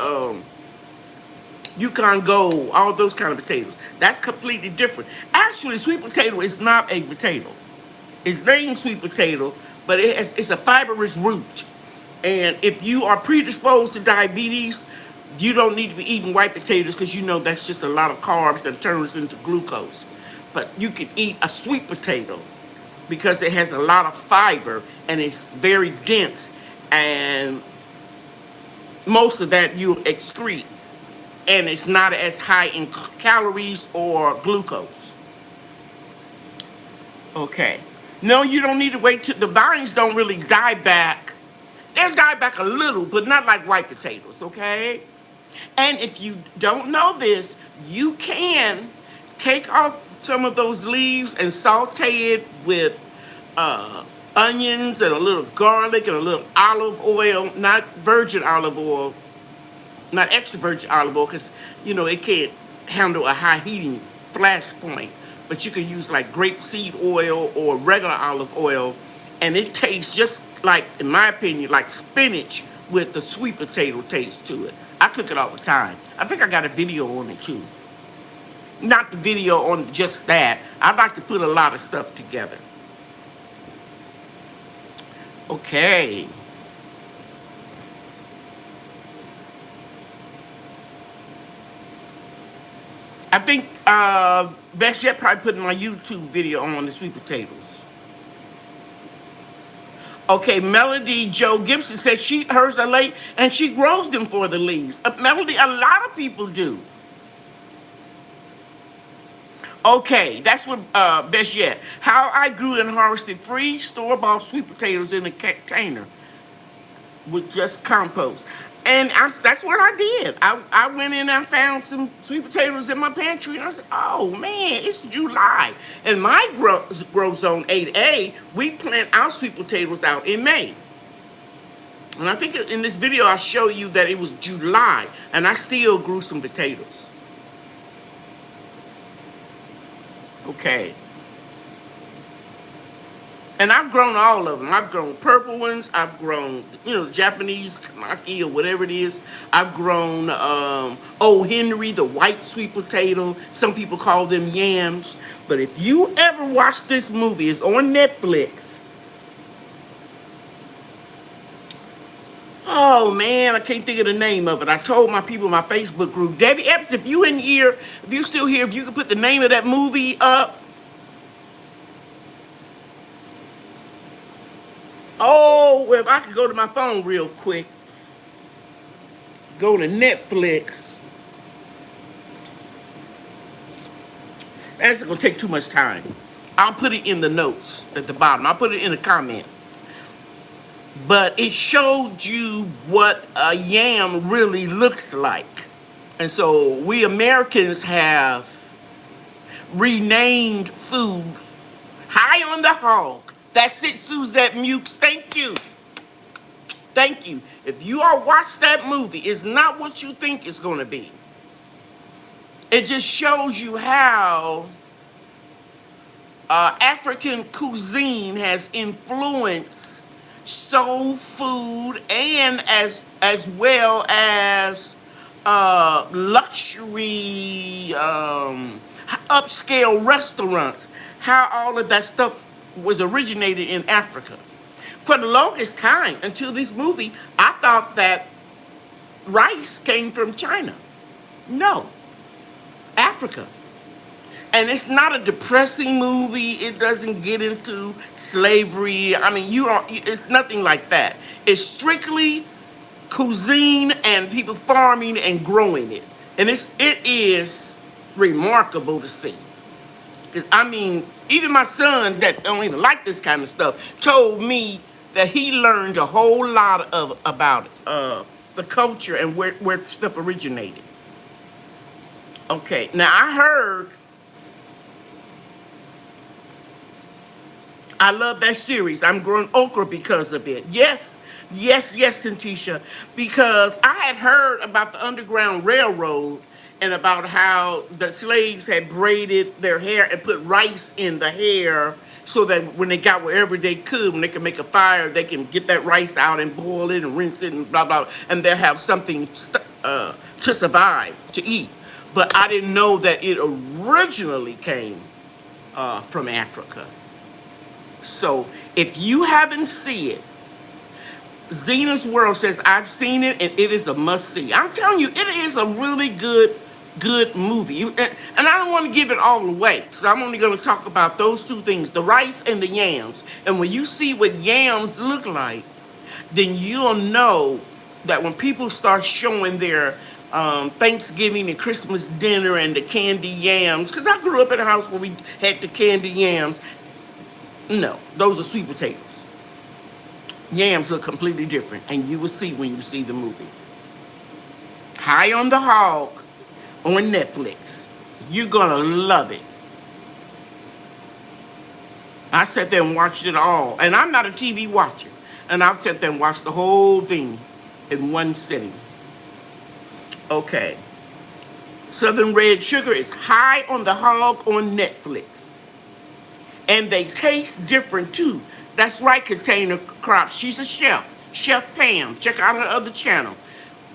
Yukon Gold, all those kind of potatoes. That's completely different. Actually, sweet potato is not a potato. It's named sweet potato, but it's a fibrous root. And if you are predisposed to diabetes, you don't need to be eating white potatoes because you know that's just a lot of carbs that turns into glucose. But you can eat a sweet potato because it has a lot of fiber and it's very dense. And most of that you excrete. And it's not as high in calories or glucose. Okay. No, you don't need to wait till the vines don't really die back. They'll die back a little, but not like white potatoes, okay? And if you don't know this, you can take off some of those leaves and saute it with onions and a little garlic and a little olive oil, not virgin olive oil, not extra virgin olive oil, because, you know, it can't handle a high heating flash point. But you can use like grapeseed oil or regular olive oil, and it tastes just like, in my opinion, like spinach with the sweet potato taste to it. I cook it all the time. I think I got a video on it too. Not the video on just that. I like to put a lot of stuff together. Okay. I think best yet probably putting my YouTube video on the sweet potatoes. Okay, Melody Joe Gibson said hers are late and she grows them for the leaves. Melody, a lot of people do. Okay, that's what, best yet. How I grew and harvested 3 store-bought sweet potatoes in a container with just compost. And that's what I did. I went in and I found some sweet potatoes in my pantry, and I said, oh man, it's July. In my grow zone 8A, we plant our sweet potatoes out in May. And I think in this video I'll show you that it was July, and I still grew some potatoes. Okay. And I've grown all of them. I've grown purple ones. I've grown, Japanese kamaki or whatever it is. I've grown Old Henry, the white sweet potato. Some people call them yams. But if you ever watch this movie, it's on Netflix. Oh man, I can't think of the name of it. I told my people in my Facebook group, Debbie Epps, if you in here, if you still here, if you could put the name of that movie up. Oh, well, if I could go to my phone real quick. Go to Netflix. That's going to take too much time. I'll put it in the notes at the bottom. I'll put it in a comment. But it showed you what a yam really looks like. And so we Americans have renamed food high on the hog. That's it, Suzette Mukes. Thank you. Thank you. If you all watch that movie, it's not what you think it's going to be. It just shows you how African cuisine has influenced soul food, and as well as luxury upscale restaurants, how all of that stuff was originated in Africa. For the longest time, until this movie, I thought that rice came from China. No, Africa. And it's not a depressing movie. It doesn't get into slavery. I mean, it's nothing like that. It's strictly cuisine and people farming and growing it. And it is remarkable to see. Because, I mean, even my son that don't even like this kind of stuff told me that he learned a whole lot about the culture and where stuff originated. Okay, now I love that series. I'm growing okra because of it. Yes, Santisha. Because I had heard about the Underground Railroad and about how the slaves had braided their hair and put rice in the hair so that when they got wherever they could, when they could make a fire, they can get that rice out and boil it and rinse it and blah, blah, and they'll have something to survive, to eat. But I didn't know that it originally came from Africa. So if you haven't seen it, Zena's World says, I've seen it and it is a must-see. I'm telling you, it is a really good movie. And I don't want to give it all away, so I'm only going to talk about those two things, the rice and the yams. And when you see what yams look like, then you'll know that when people start showing their Thanksgiving and Christmas dinner and the candy yams, because I grew up in a house where we had the candy yams. No, those are sweet potatoes. Yams look completely different, and you will see when you see the movie. High on the Hog on Netflix. You're gonna love it. I sat there and watched it all, and I'm not a TV watcher, and I'll sit there and watch the whole thing in one sitting. Okay. Southern Red Sugar is High on the Hog on Netflix. And they taste different too. That's right, Container Crops. She's a chef. Chef Pam. Check out her other channel.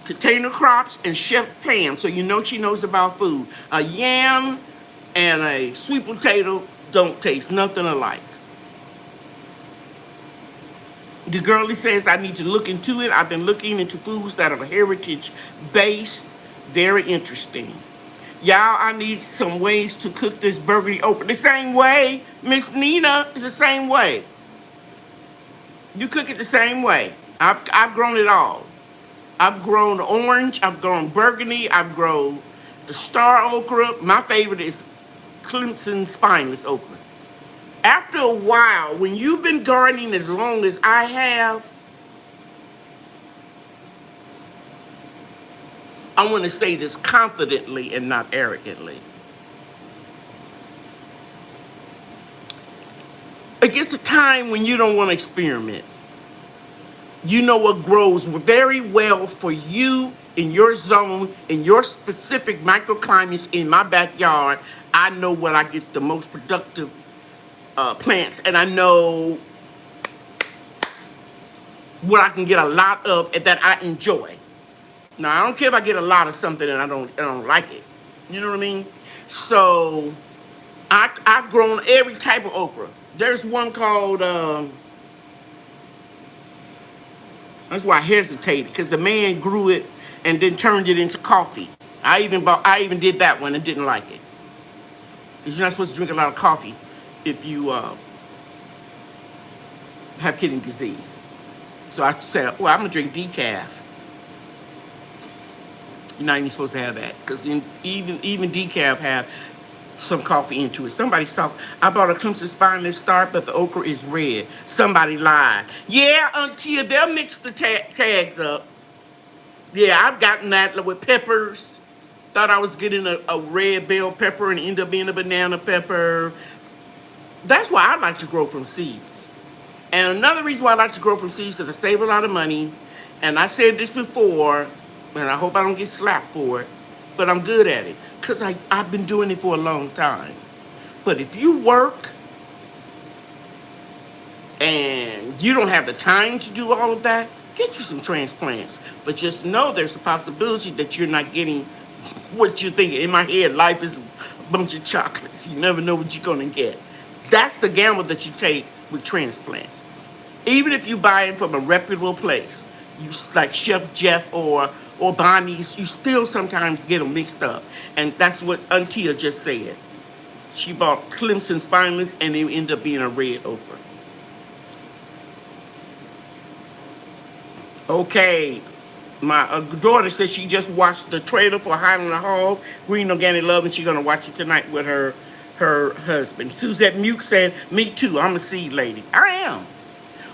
Container Crops and Chef Pam. So you know she knows about food. A yam and a sweet potato don't taste nothing alike. The girlie says I need to look into it. I've been looking into foods that are heritage-based. Very interesting. Y'all, I need some ways to cook this burgundy okra. The same way, Miss Nina, is the same way. You cook it the same way. I've grown it all. I've grown orange, I've grown burgundy, I've grown the star okra. My favorite is Clemson spineless okra. After a while, when you've been gardening as long as I have, I want to say this confidently and not arrogantly. It gets a time when you don't want to experiment. You know what grows very well for you in your zone, in your specific microclimates in my backyard. I know where I get the most productive plants, and I know what I can get a lot of and that I enjoy. Now, I don't care if I get a lot of something and I don't like it. You know what I mean? So, I've grown every type of okra. There's one called, that's why I hesitated, because the man grew it and then turned it into coffee. I even did that one and didn't like it. Because you're not supposed to drink a lot of coffee if you have kidney disease. So I said, well, I'm going to drink decaf. You're not even supposed to have that, because even decaf have some coffee into it. Somebody's talking. I bought a Clemson spineless start, but the okra is red. Somebody lied. Yeah, until they'll mix the tags up. Yeah, I've gotten that with peppers. Thought I was getting a red bell pepper and ended up being a banana pepper. That's why I like to grow from seeds. And another reason why I like to grow from seeds, because I save a lot of money. And I said this before, and I hope I don't get slapped for it, but I'm good at it, because I've been doing it for a long time. But if you work and you don't have the time to do all of that, get you some transplants. But just know there's a possibility that you're not getting what you're thinking. In my head, life is a bunch of chocolates. You never know what you're going to get. That's the gamble that you take with transplants. Even if you buy them from a reputable place, you like Chef Jeff or Bonnie's, you still sometimes get them mixed up. And that's what Auntia just said. She bought Clemson spineless and it ended up being a red okra. Okay, my daughter says she just watched the trailer for Highland Hall, Green Organic Love, and she's going to watch it tonight with her husband. Suzette Muke said, me too, I'm a seed lady. I am.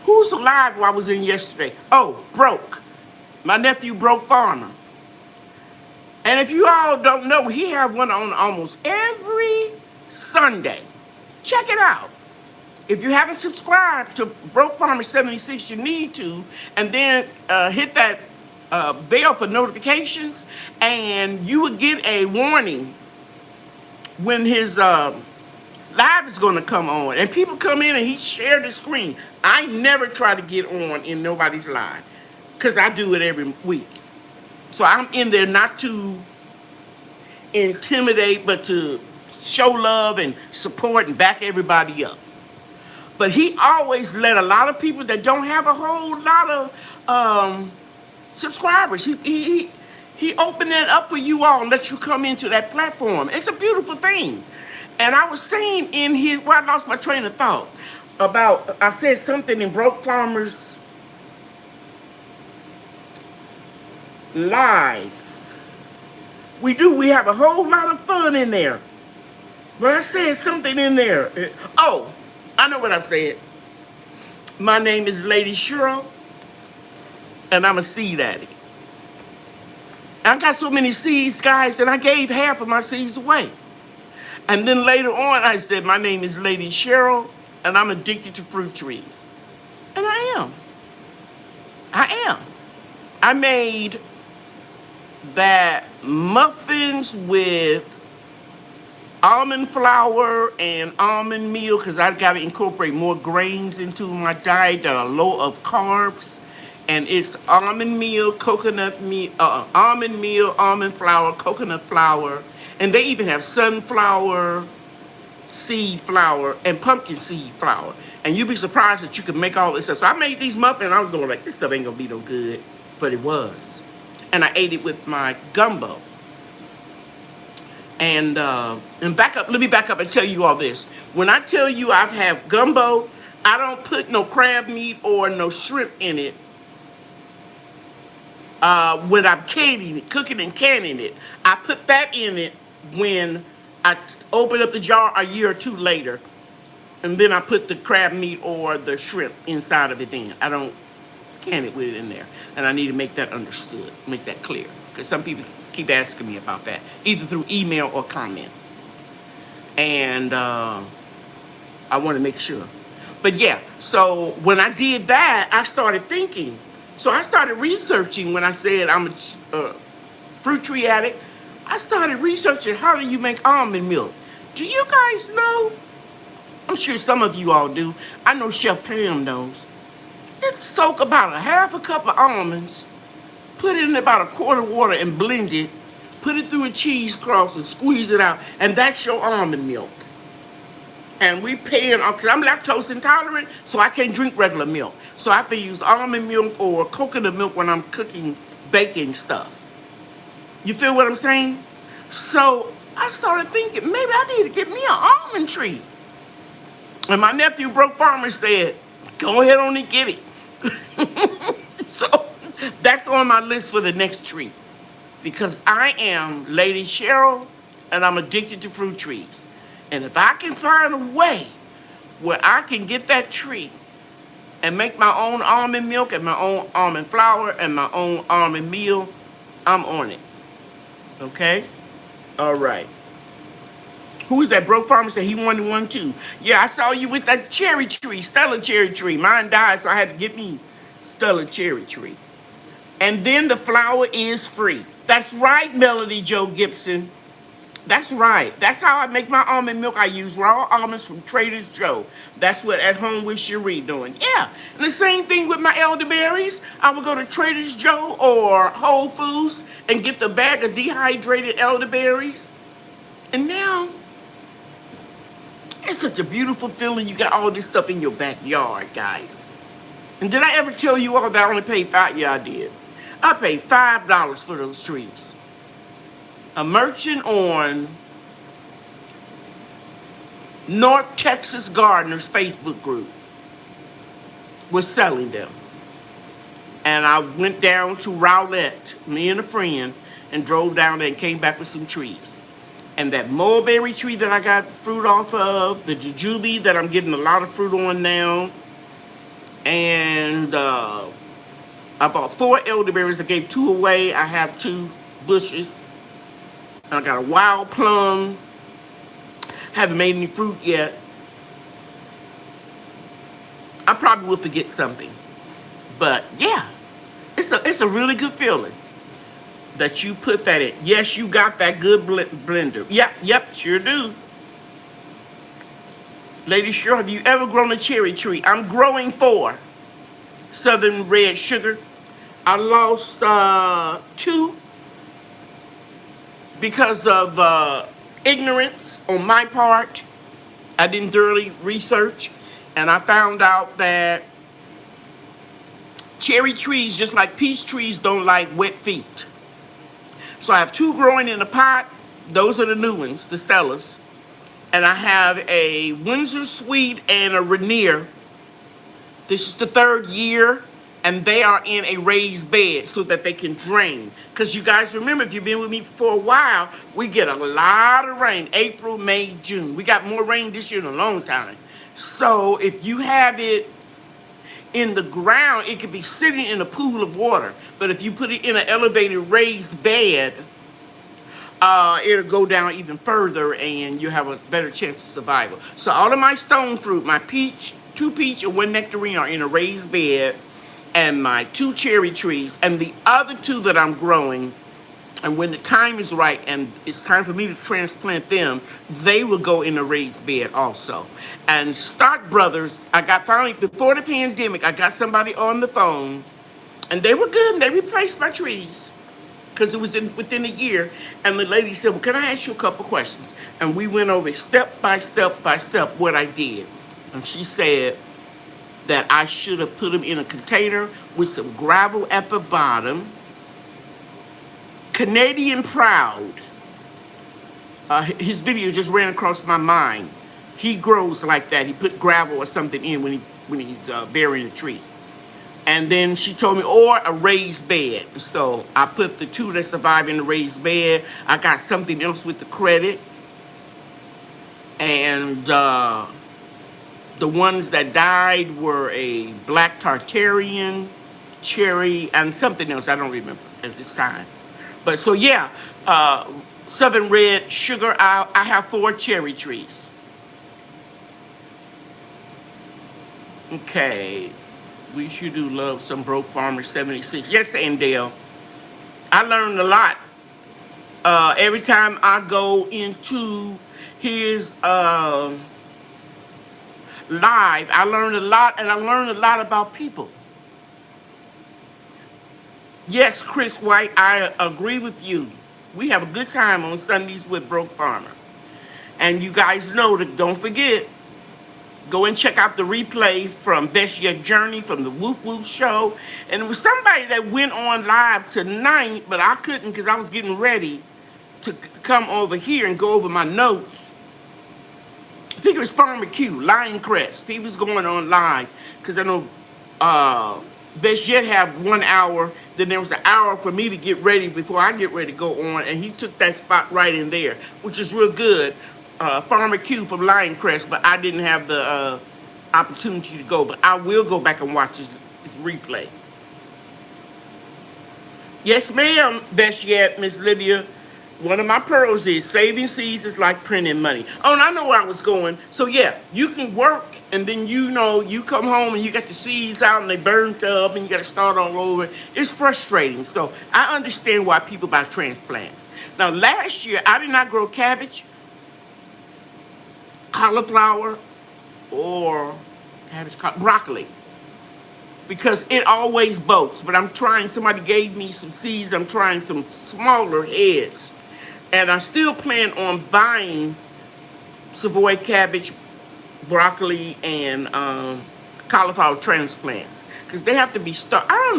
Who's alive who I was in yesterday? Oh, Broke. My nephew, Broke Farmer. And if you all don't know, he has one on almost every Sunday. Check it out. If you haven't subscribed to Broke Farmer 76, you need to. And then hit that bell for notifications. And you will get a warning when his live is going to come on. And people come in and he shared the screen. I never try to get on in nobody's live, because I do it every week. So I'm in there not to intimidate, but to show love and support and back everybody up. But he always let a lot of people that don't have a whole lot of subscribers, he opened that up for you all and let you come into that platform. It's a beautiful thing. And I was saying in his, well, I lost my train of thought about, I said something in Broke Farmer's live. We have a whole lot of fun in there. But I said something in there. Oh, I know what I've said. My name is Lady Cheryl, and I'm a seed addict. I got so many seeds, guys, and I gave half of my seeds away. And then later on, I said, my name is Lady Cheryl, and I'm addicted to fruit trees. And I am. I made that muffins with almond flour and almond meal, because I've got to incorporate more grains into my diet that are low of carbs. And it's almond meal, coconut meal, almond flour, coconut flour. And they even have sunflower seed flour and pumpkin seed flour. And you'd be surprised that you can make all this stuff. So I made these muffins, and I was going like, this stuff ain't going to be no good. But it was. And I ate it with my gumbo. And back up, let me back up and tell you all this. When I tell you I've had gumbo, I don't put no crab meat or no shrimp in it when I'm canning it, cooking and canning it. I put that in it when I open up the jar a year or two later, and then I put the crab meat or the shrimp inside of it then. I don't can it with it in there. And I need to make that understood, make that clear. Because some people keep asking me about that, either through email or comment. And I want to make sure. But yeah, so when I did that, I started thinking. So I started researching when I said I'm a fruit tree addict. I started researching how do you make almond milk. Do you guys know? I'm sure some of you all do. I know Chef Pam knows. It soak about a half a cup of almonds, put it in about a quart of water and blend it, put it through a cheesecloth and squeeze it out, and that's your almond milk. And we paying, because I'm lactose intolerant, so I can't drink regular milk. So I have to use almond milk or coconut milk when I'm cooking, baking stuff. You feel what I'm saying? So I started thinking, maybe I need to get me an almond tree. And my nephew, Broke Farmer, said, go ahead on and get it. So that's on my list for the next tree. Because I am Lady Cheryl, and I'm addicted to fruit trees. And if I can find a way where I can get that tree and make my own almond milk and my own almond flour and my own almond meal, I'm on it. Okay? All right. Who's that? Broke Farmer said he wanted one too. Yeah, I saw you with that cherry tree, Stella cherry tree. Mine died, so I had to get me Stella cherry tree. And then the flour is free. That's right, Melody Joe Gibson. That's right. That's how I make my almond milk. I use raw almonds from Trader Joe. That's what At Home with Cherie doing. Yeah. And the same thing with my elderberries. I would go to Trader Joe or Whole Foods and get the bag of dehydrated elderberries. And now, it's such a beautiful feeling. You got all this stuff in your backyard, guys. And did I ever tell you all that I only paid $5? Yeah, I did. I paid $5 for those trees. A merchant on North Texas Gardeners Facebook group was selling them. And I went down to Rowlett, me and a friend, and drove down there and came back with some trees. And that mulberry tree that I got fruit off of, the jujube that I'm getting a lot of fruit on now, and I bought 4 elderberries. I gave 2 away. I have 2 bushes. I got a wild plum. Haven't made any fruit yet. I probably will forget something. But yeah, it's a really good feeling that you put that in. Yes, you got that good blender. Yep, sure do. Lady Cheryl, have you ever grown a cherry tree? I'm growing 4. Southern red sugar. I lost 2. Because of ignorance on my part. I didn't thoroughly research, and I found out that cherry trees, just like peach trees, don't like wet feet. So I have 2 growing in a pot. Those are the new ones, the Stellas. And I have a Windsor Sweet and a Rainier. This is the 3rd year. And they are in a raised bed so that they can drain. Because you guys remember, if you've been with me for a while, we get a lot of rain. April, May, June. We got more rain this year in a long time. So if you have it in the ground, it could be sitting in a pool of water. But if you put it in an elevated raised bed, it'll go down even further and you have a better chance of survival. So all of my stone fruit, my peach, 2 peach and 1 nectarine are in a raised bed. And my 2 cherry trees, and the other 2 that I'm growing, and when the time is right and it's time for me to transplant them, they will go in a raised bed also. And Stark Brothers, I got finally, before the pandemic, I got somebody on the phone, and they were good, and they replaced my trees, because it was within a year. And the lady said, well, can I ask you a couple questions? And we went over step by step by step what I did. And she said that I should have put them in a container with some gravel at the bottom. Canadian Proud, his video just ran across my mind. He grows like that. He put gravel or something in when he's burying a tree. And then she told me, or a raised bed. So I put the 2 that survive in the raised bed. I got something else with the credit. And the ones that died were a black Tartarian, cherry, and something else. I don't remember at this time. But so yeah, Southern Red Sugar, I have 4 cherry trees. Okay, we sure do love some Broke Farmer 76. Yes, Andale, I learned a lot. Every time I go into his live, I learned a lot, and I learned a lot about people. Yes, Chris White, I agree with you. We have a good time on Sundays with Broke Farmer. And you guys know that, don't forget, go and check out the replay from Best Yet Journey from the Whoop Whoop Show. And it was somebody that went on live tonight, but I couldn't because I was getting ready to come over here and go over my notes. I think it was Farmer Q, Lion Crest. He was going on live because I know Best Yet have 1 hour. Then there was an hour for me to get ready before I get ready to go on, and he took that spot right in there, which is real good. Farmer Q from Lion Crest, but I didn't have the opportunity to go. But I will go back and watch his replay. Yes, ma'am, Best Yet, Miss Lydia. One of my pearls is saving seeds is like printing money. Oh, and I know where I was going. So yeah, you can work, and then you come home and you got the seeds out and they burnt up and you got to start all over. It's frustrating. So I understand why people buy transplants. Now, last year I did not grow cabbage, cauliflower, or broccoli, because it always bolts. But I'm trying. Somebody gave me some seeds. I'm trying some smaller heads. And I still plan on buying Savoy cabbage, broccoli, and cauliflower transplants, because they have to be stuck. I don't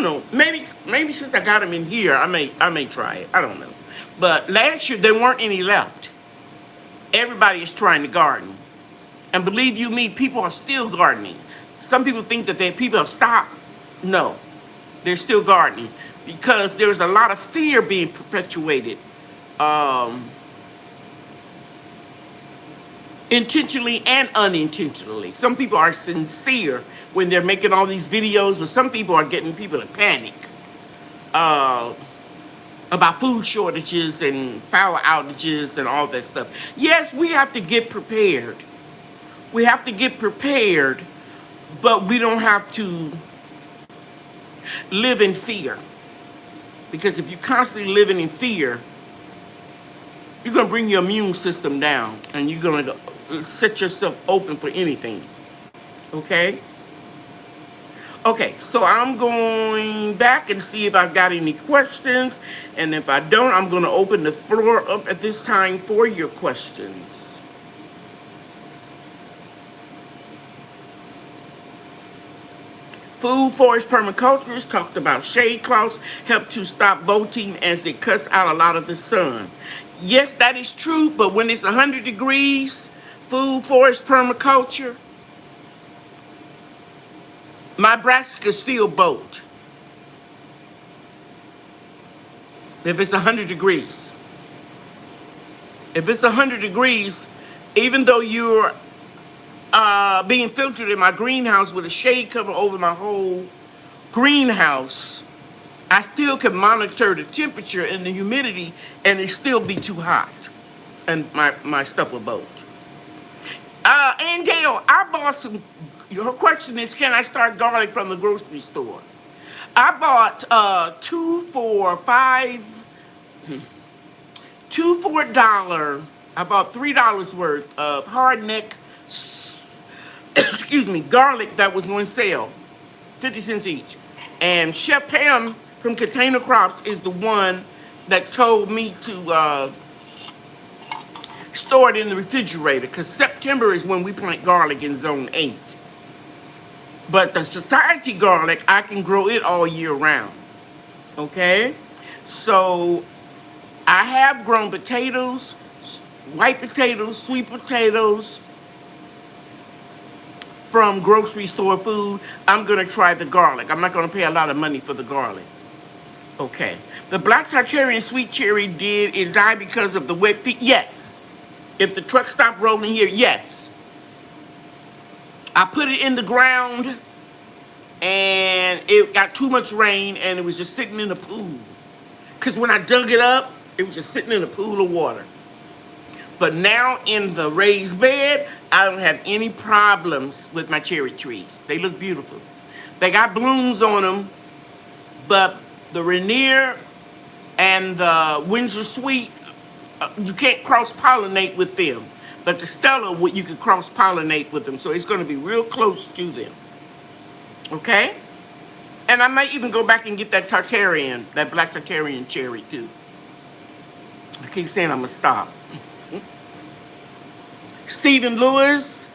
know. Maybe since I got them in here, I may try it. I don't know. But last year there weren't any left. Everybody is trying to garden, and believe you me, people are still gardening. Some people think that people have stopped. No, they're still gardening because there's a lot of fear being perpetuated. Intentionally and unintentionally. Some people are sincere when they're making all these videos, but some people are getting people to panic about food shortages and power outages and all that stuff. Yes, we have to get prepared. We have to get prepared, but we don't have to live in fear. Because if you're constantly living in fear, you're going to bring your immune system down, and you're going to set yourself open for anything. Okay? Okay, so I'm going back and see if I've got any questions. And if I don't, I'm going to open the floor up at this time for your questions. Food forest permaculturists talked about shade cloths help to stop bolting as it cuts out a lot of the sun. Yes, that is true, but when it's 100 degrees, food forest permaculture, my brassicas still bolt. If it's 100 degrees. If it's 100 degrees, even though you're being filtered in my greenhouse with a shade cover over my whole greenhouse, I still can monitor the temperature and the humidity, and it still be too hot, and my stuff will bolt. And Dale, I bought some. Her question is, can I start garlic from the grocery store? I bought 2 for $4. I bought $3 worth of hard neck, garlic that was on sale, 50 cents each. And Chef Pam from Container Crops is the one that told me to store it in the refrigerator, because September is when we plant garlic in Zone 8. But the society garlic, I can grow it all year round. Okay? So I have grown potatoes, white potatoes, sweet potatoes from grocery store food. I'm going to try the garlic. I'm not going to pay a lot of money for the garlic. Okay. The black Tartarian sweet cherry, did it die because of the wet feet? Yes. If the truck stopped rolling here, yes. I put it in the ground and it got too much rain and it was just sitting in the pool. Because when I dug it up, it was just sitting in a pool of water. But now in the raised bed, I don't have any problems with my cherry trees. They look beautiful. They got blooms on them, but the Rainier and the Windsor Sweet, you can't cross-pollinate with them. But the Stella, you can cross-pollinate with them, so it's going to be real close to them. Okay? And I might even go back and get that Tartarian, that black Tartarian cherry, too. I keep saying I'm going to stop. Stephen Lewis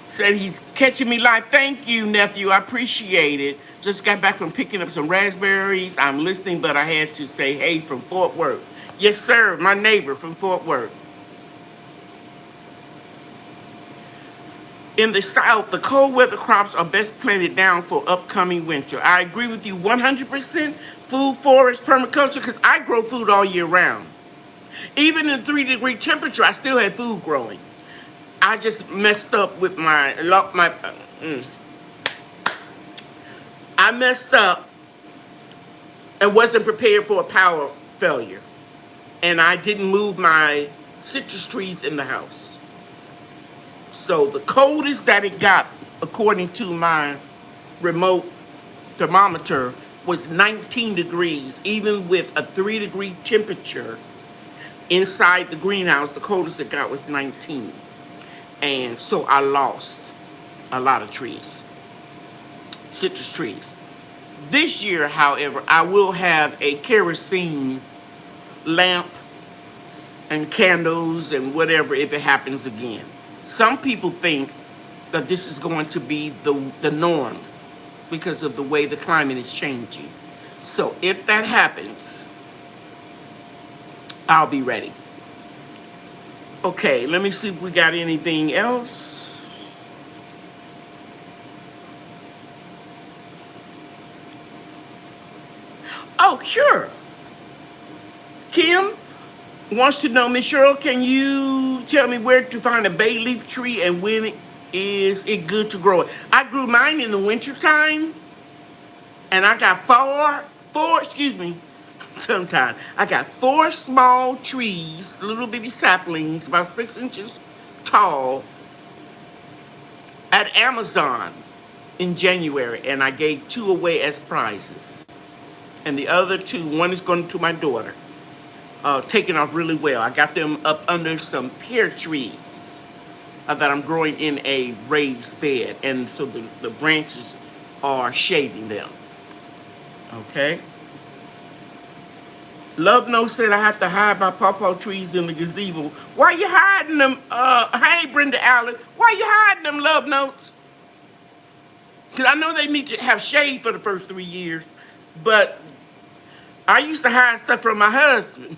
said he's catching me live. Thank you, nephew. I appreciate it. Just got back from picking up some raspberries. I'm listening, but I had to say hey from Fort Worth. Yes, sir. My neighbor from Fort Worth. In the South, the cold weather crops are best planted down for upcoming winter. I agree with you 100%. Food, forest, permaculture, because I grow food all year round. Even in 3-degree temperature, I still had food growing. I just messed up with I messed up and wasn't prepared for a power failure. And I didn't move my citrus trees in the house. So the coldest that it got, according to my remote thermometer, was 19 degrees. Even with a 3-degree temperature inside the greenhouse, the coldest it got was 19. And so I lost a lot of trees, citrus trees. This year, however, I will have a kerosene lamp and candles and whatever if it happens again. Some people think that this is going to be the norm because of the way the climate is changing. So if that happens, I'll be ready. Okay, let me see if we got anything else. Oh, sure. Kim wants to know, Miss Cheryl, can you tell me where to find a bay leaf tree and when is it good to grow it? I grew mine in the winter time, and I got I got 4 small trees, little bitty saplings, about 6 inches tall, at Amazon in January, and I gave 2 away as prizes. And the other 2, one is going to my daughter, taking off really well. I got them up under some pear trees that I'm growing in a raised bed, and so the branches are shading them. Okay? Love No said I have to hide my pawpaw trees in the gazebo. Why you hiding them? Hey, Brenda Allen. Why you hiding them, Love Notes? Because I know they need to have shade for the first 3 years. But I used to hide stuff from my husband.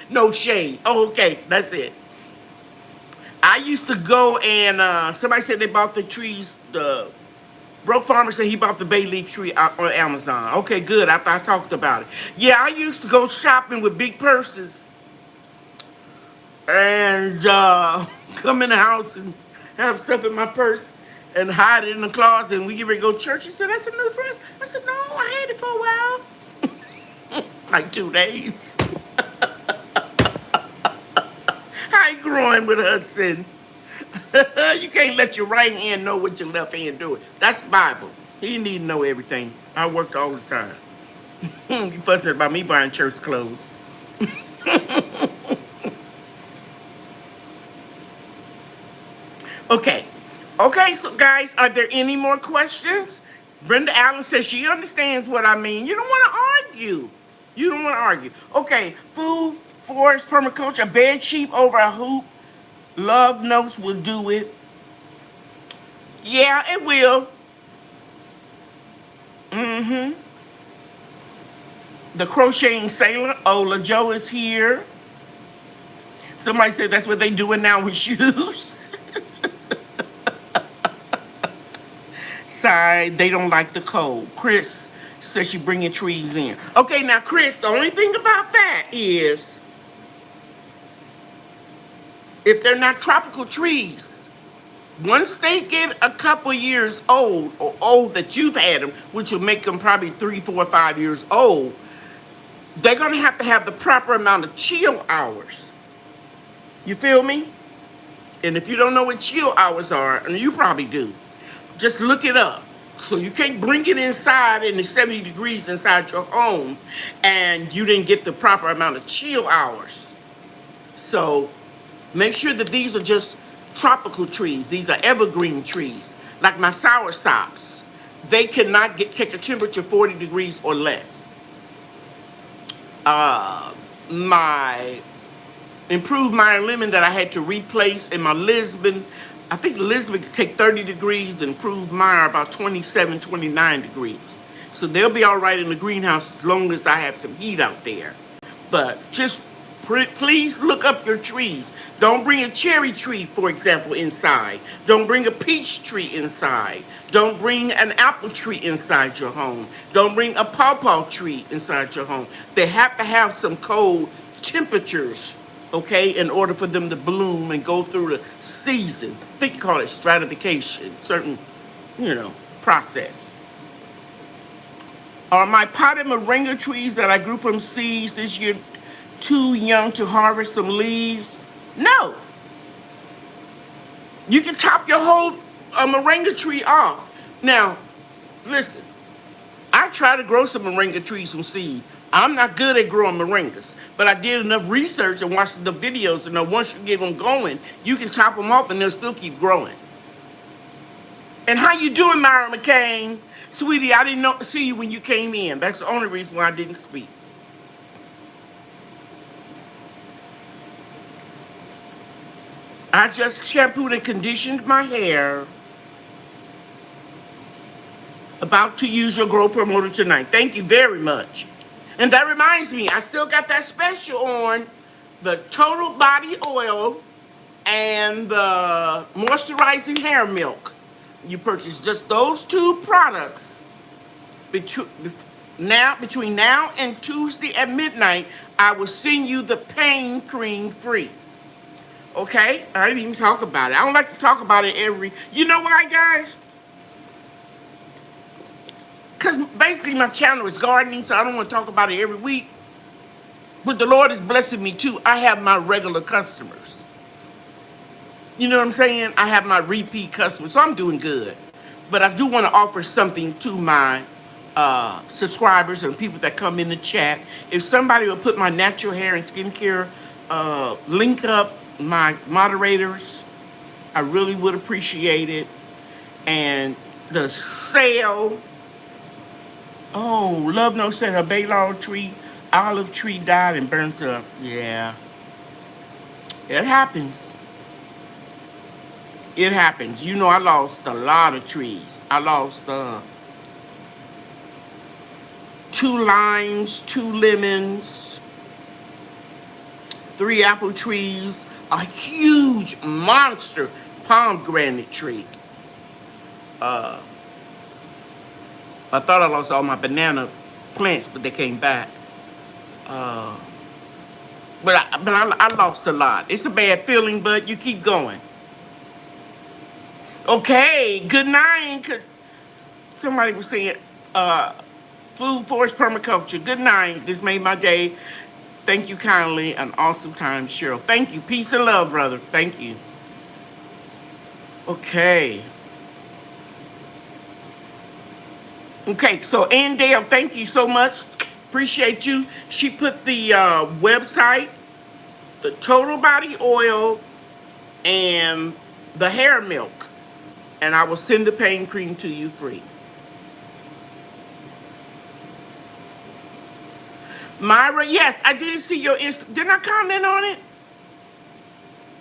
No shade. Oh, okay. That's it. I used to go and somebody said they bought the trees, Broke Farmer said he bought the bay leaf tree on Amazon. Okay, good, after I talked about it. Yeah, I used to go shopping with big purses and come in the house and have stuff in my purse and hide it in the closet, and we get ready to go to church. He said, that's a new dress. I said, no, I had it for a while. Like 2 days. I ain't growing with Hudson. You can't let your right hand know what your left hand doing. That's Bible. He need to know everything. I worked all the time. You fussing about me buying church clothes. Okay. Okay, so guys, are there any more questions? Brenda Allen says she understands what I mean. You don't want to argue. You don't want to argue. Okay, food, forest, permaculture, a bed sheep over a hoop. Love Notes will do it. Yeah, it will. The Crocheting Sailor, Ola Joe is here. Somebody said that's what they doing now with shoes. Side, they don't like the cold. Chris, Says she bringing trees in. Okay, now, Chris, the only thing about that is if they're not tropical trees, once they get a couple years old, or old that you've had them, which will make them probably 3, 4, 5 years old, they're going to have the proper amount of chill hours. You feel me? And if you don't know what chill hours are, and you probably do, just look it up. So you can't bring it inside and it's 70 degrees inside your home and you didn't get the proper amount of chill hours. So make sure that these are just tropical trees. These are evergreen trees, like my soursops. They cannot take a temperature 40 degrees or less. My improved Meyer lemon that I had to replace in my Lisbon, I think Lisbon could take 30 degrees, the improved Meyer about 27, 29 degrees. So they'll be all right in the greenhouse as long as I have some heat out there. But just please look up your trees. Don't bring a cherry tree, for example, inside. Don't bring a peach tree inside. Don't bring an apple tree inside your home. Don't bring a pawpaw tree inside your home. They have to have some cold temperatures, okay, in order for them to bloom and go through the season. I think you call it stratification, certain, process. Are my potted moringa trees that I grew from seeds this year too young to harvest some leaves? No. You can top your whole moringa tree off. Now, listen, I try to grow some moringa trees from seeds. I'm not good at growing moringas, but I did enough research and watched the videos to know once you get them going, you can top them off and they'll still keep growing. And how you doing, Myra McCain? Sweetie, I didn't see you when you came in. That's the only reason why I didn't speak. I just shampooed and conditioned my hair. About to use your Grow Promoter tonight. Thank you very much. And that reminds me, I still got that special on the Total Body Oil and the Moisturizing Hair Milk. You purchase just those two products between now and Tuesday at midnight. I will send you the pain cream free. Okay? I didn't even talk about it. I don't like to talk about it you know why, guys? Because basically my channel is gardening, so I don't want to talk about it every week. But the Lord is blessing me too. I have my regular customers. You know what I'm saying? I have my repeat customers, so I'm doing good. But I do want to offer something to my subscribers and people that come in the chat. If somebody will put my natural hair and skincare link up, my moderators, I really would appreciate it. And the sale, Love No said her Baylor tree, olive tree died and burnt up. Yeah, it happens. It happens. You know, I lost a lot of trees. I lost 2 limes, 2 lemons, 3 apple trees, a huge monster pomegranate tree. I thought I lost all my banana plants, but they came back. But I lost a lot. It's a bad feeling, but you keep going. Okay, good night. Somebody was saying, food forest permaculture. Good night. This made my day. Thank you kindly. An awesome time, Cheryl. Thank you. Peace and love, brother. Thank you. Okay. Okay, so Ann Dale, thank you so much. Appreciate you. She put the website, the Total Body Oil, and the hair milk. And I will send the pain cream to you free. Myra, yes, I did see your didn't I comment on it?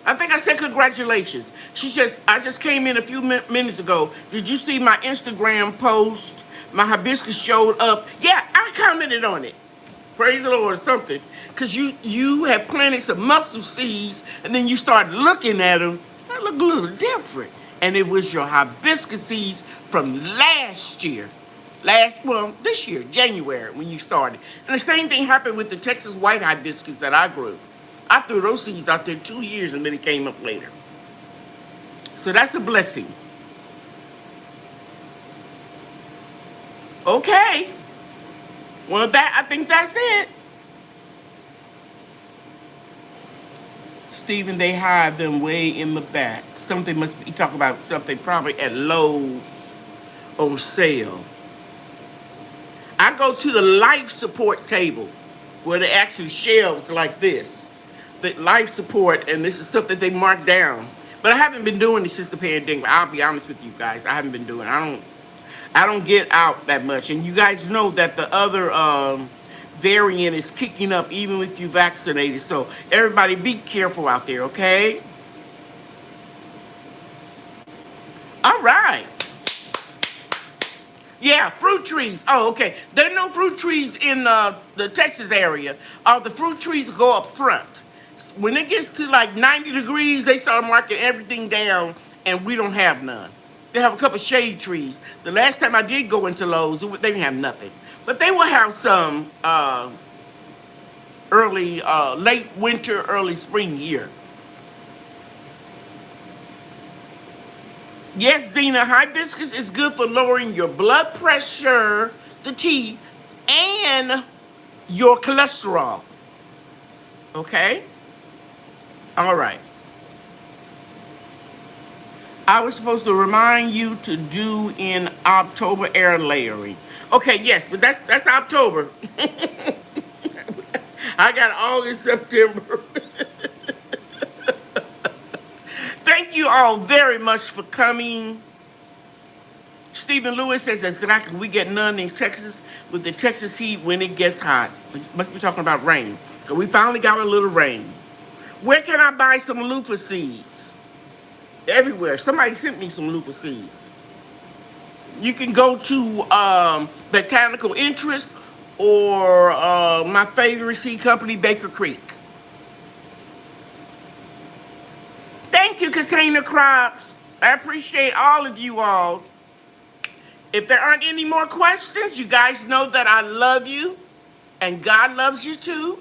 I think I said congratulations. She says, I just came in a few minutes ago. Did you see my Instagram post? My hibiscus showed up. Yeah, I commented on it. Praise the Lord or something. Because you had planted some mustard seeds, and then you started looking at them. They look a little different. And it was your hibiscus seeds from last year. This year, January, when you started. And the same thing happened with the Texas white hibiscus that I grew. I threw those seeds out there 2 years and then it came up later. So that's a blessing. Okay. Well, I think that's it. Stephen, they hide them way in the back. Something must be, talk about something probably at Lowe's on sale. I go to the life support table where they actually shelves like this. The life support, and this is stuff that they mark down. But I haven't been doing it since the pandemic. I'll be honest with you guys. I haven't been doing it. I don't get out that much. And you guys know that the other variant is kicking up even with you vaccinated. So everybody be careful out there, okay? All right. Yeah, fruit trees. Oh, okay. There are no fruit trees in the Texas area. The fruit trees go up front. When it gets to like 90 degrees, they start marking everything down, and we don't have none. They have a couple shade trees. The last time I did go into Lowe's, they didn't have nothing. But they will have some late winter, early spring year. Yes, Zena, hibiscus is good for lowering your blood pressure, the tea, and your cholesterol. Okay? All right. I was supposed to remind you to do in October air layering. Okay, yes, but that's October. I got August, September. Thank you all very much for coming. Stephen Lewis says, exactly, we get none in Texas with the Texas heat when it gets hot. We must be talking about rain. So we finally got a little rain. Where can I buy some loofah seeds? Everywhere. Somebody sent me some loofah seeds. You can go to Botanical Interest or my favorite seed company, Baker Creek. Thank you, Container Crops. I appreciate all of you all. If there aren't any more questions, you guys know that I love you and God loves you too.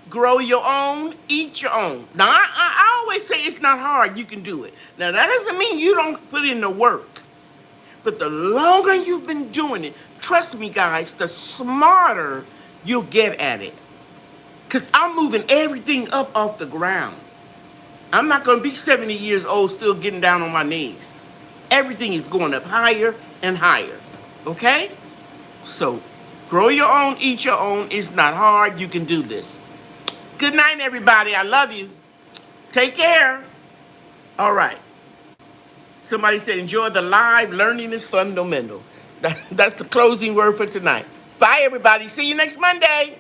Grow your own, eat your own. Now, I always say it's not hard, you can do it. Now, that doesn't mean you don't put in the work. But the longer you've been doing it, trust me, guys, the smarter you'll get at it. Because I'm moving everything up off the ground. I'm not going to be 70 years old still getting down on my knees. Everything is going up higher and higher. Okay? So, grow your own, eat your own. It's not hard. You can do this. Good night, everybody. I love you. Take care. All right. Somebody said, enjoy the live. Learning is fundamental. That's the closing word for tonight. Bye, everybody. See you next Monday.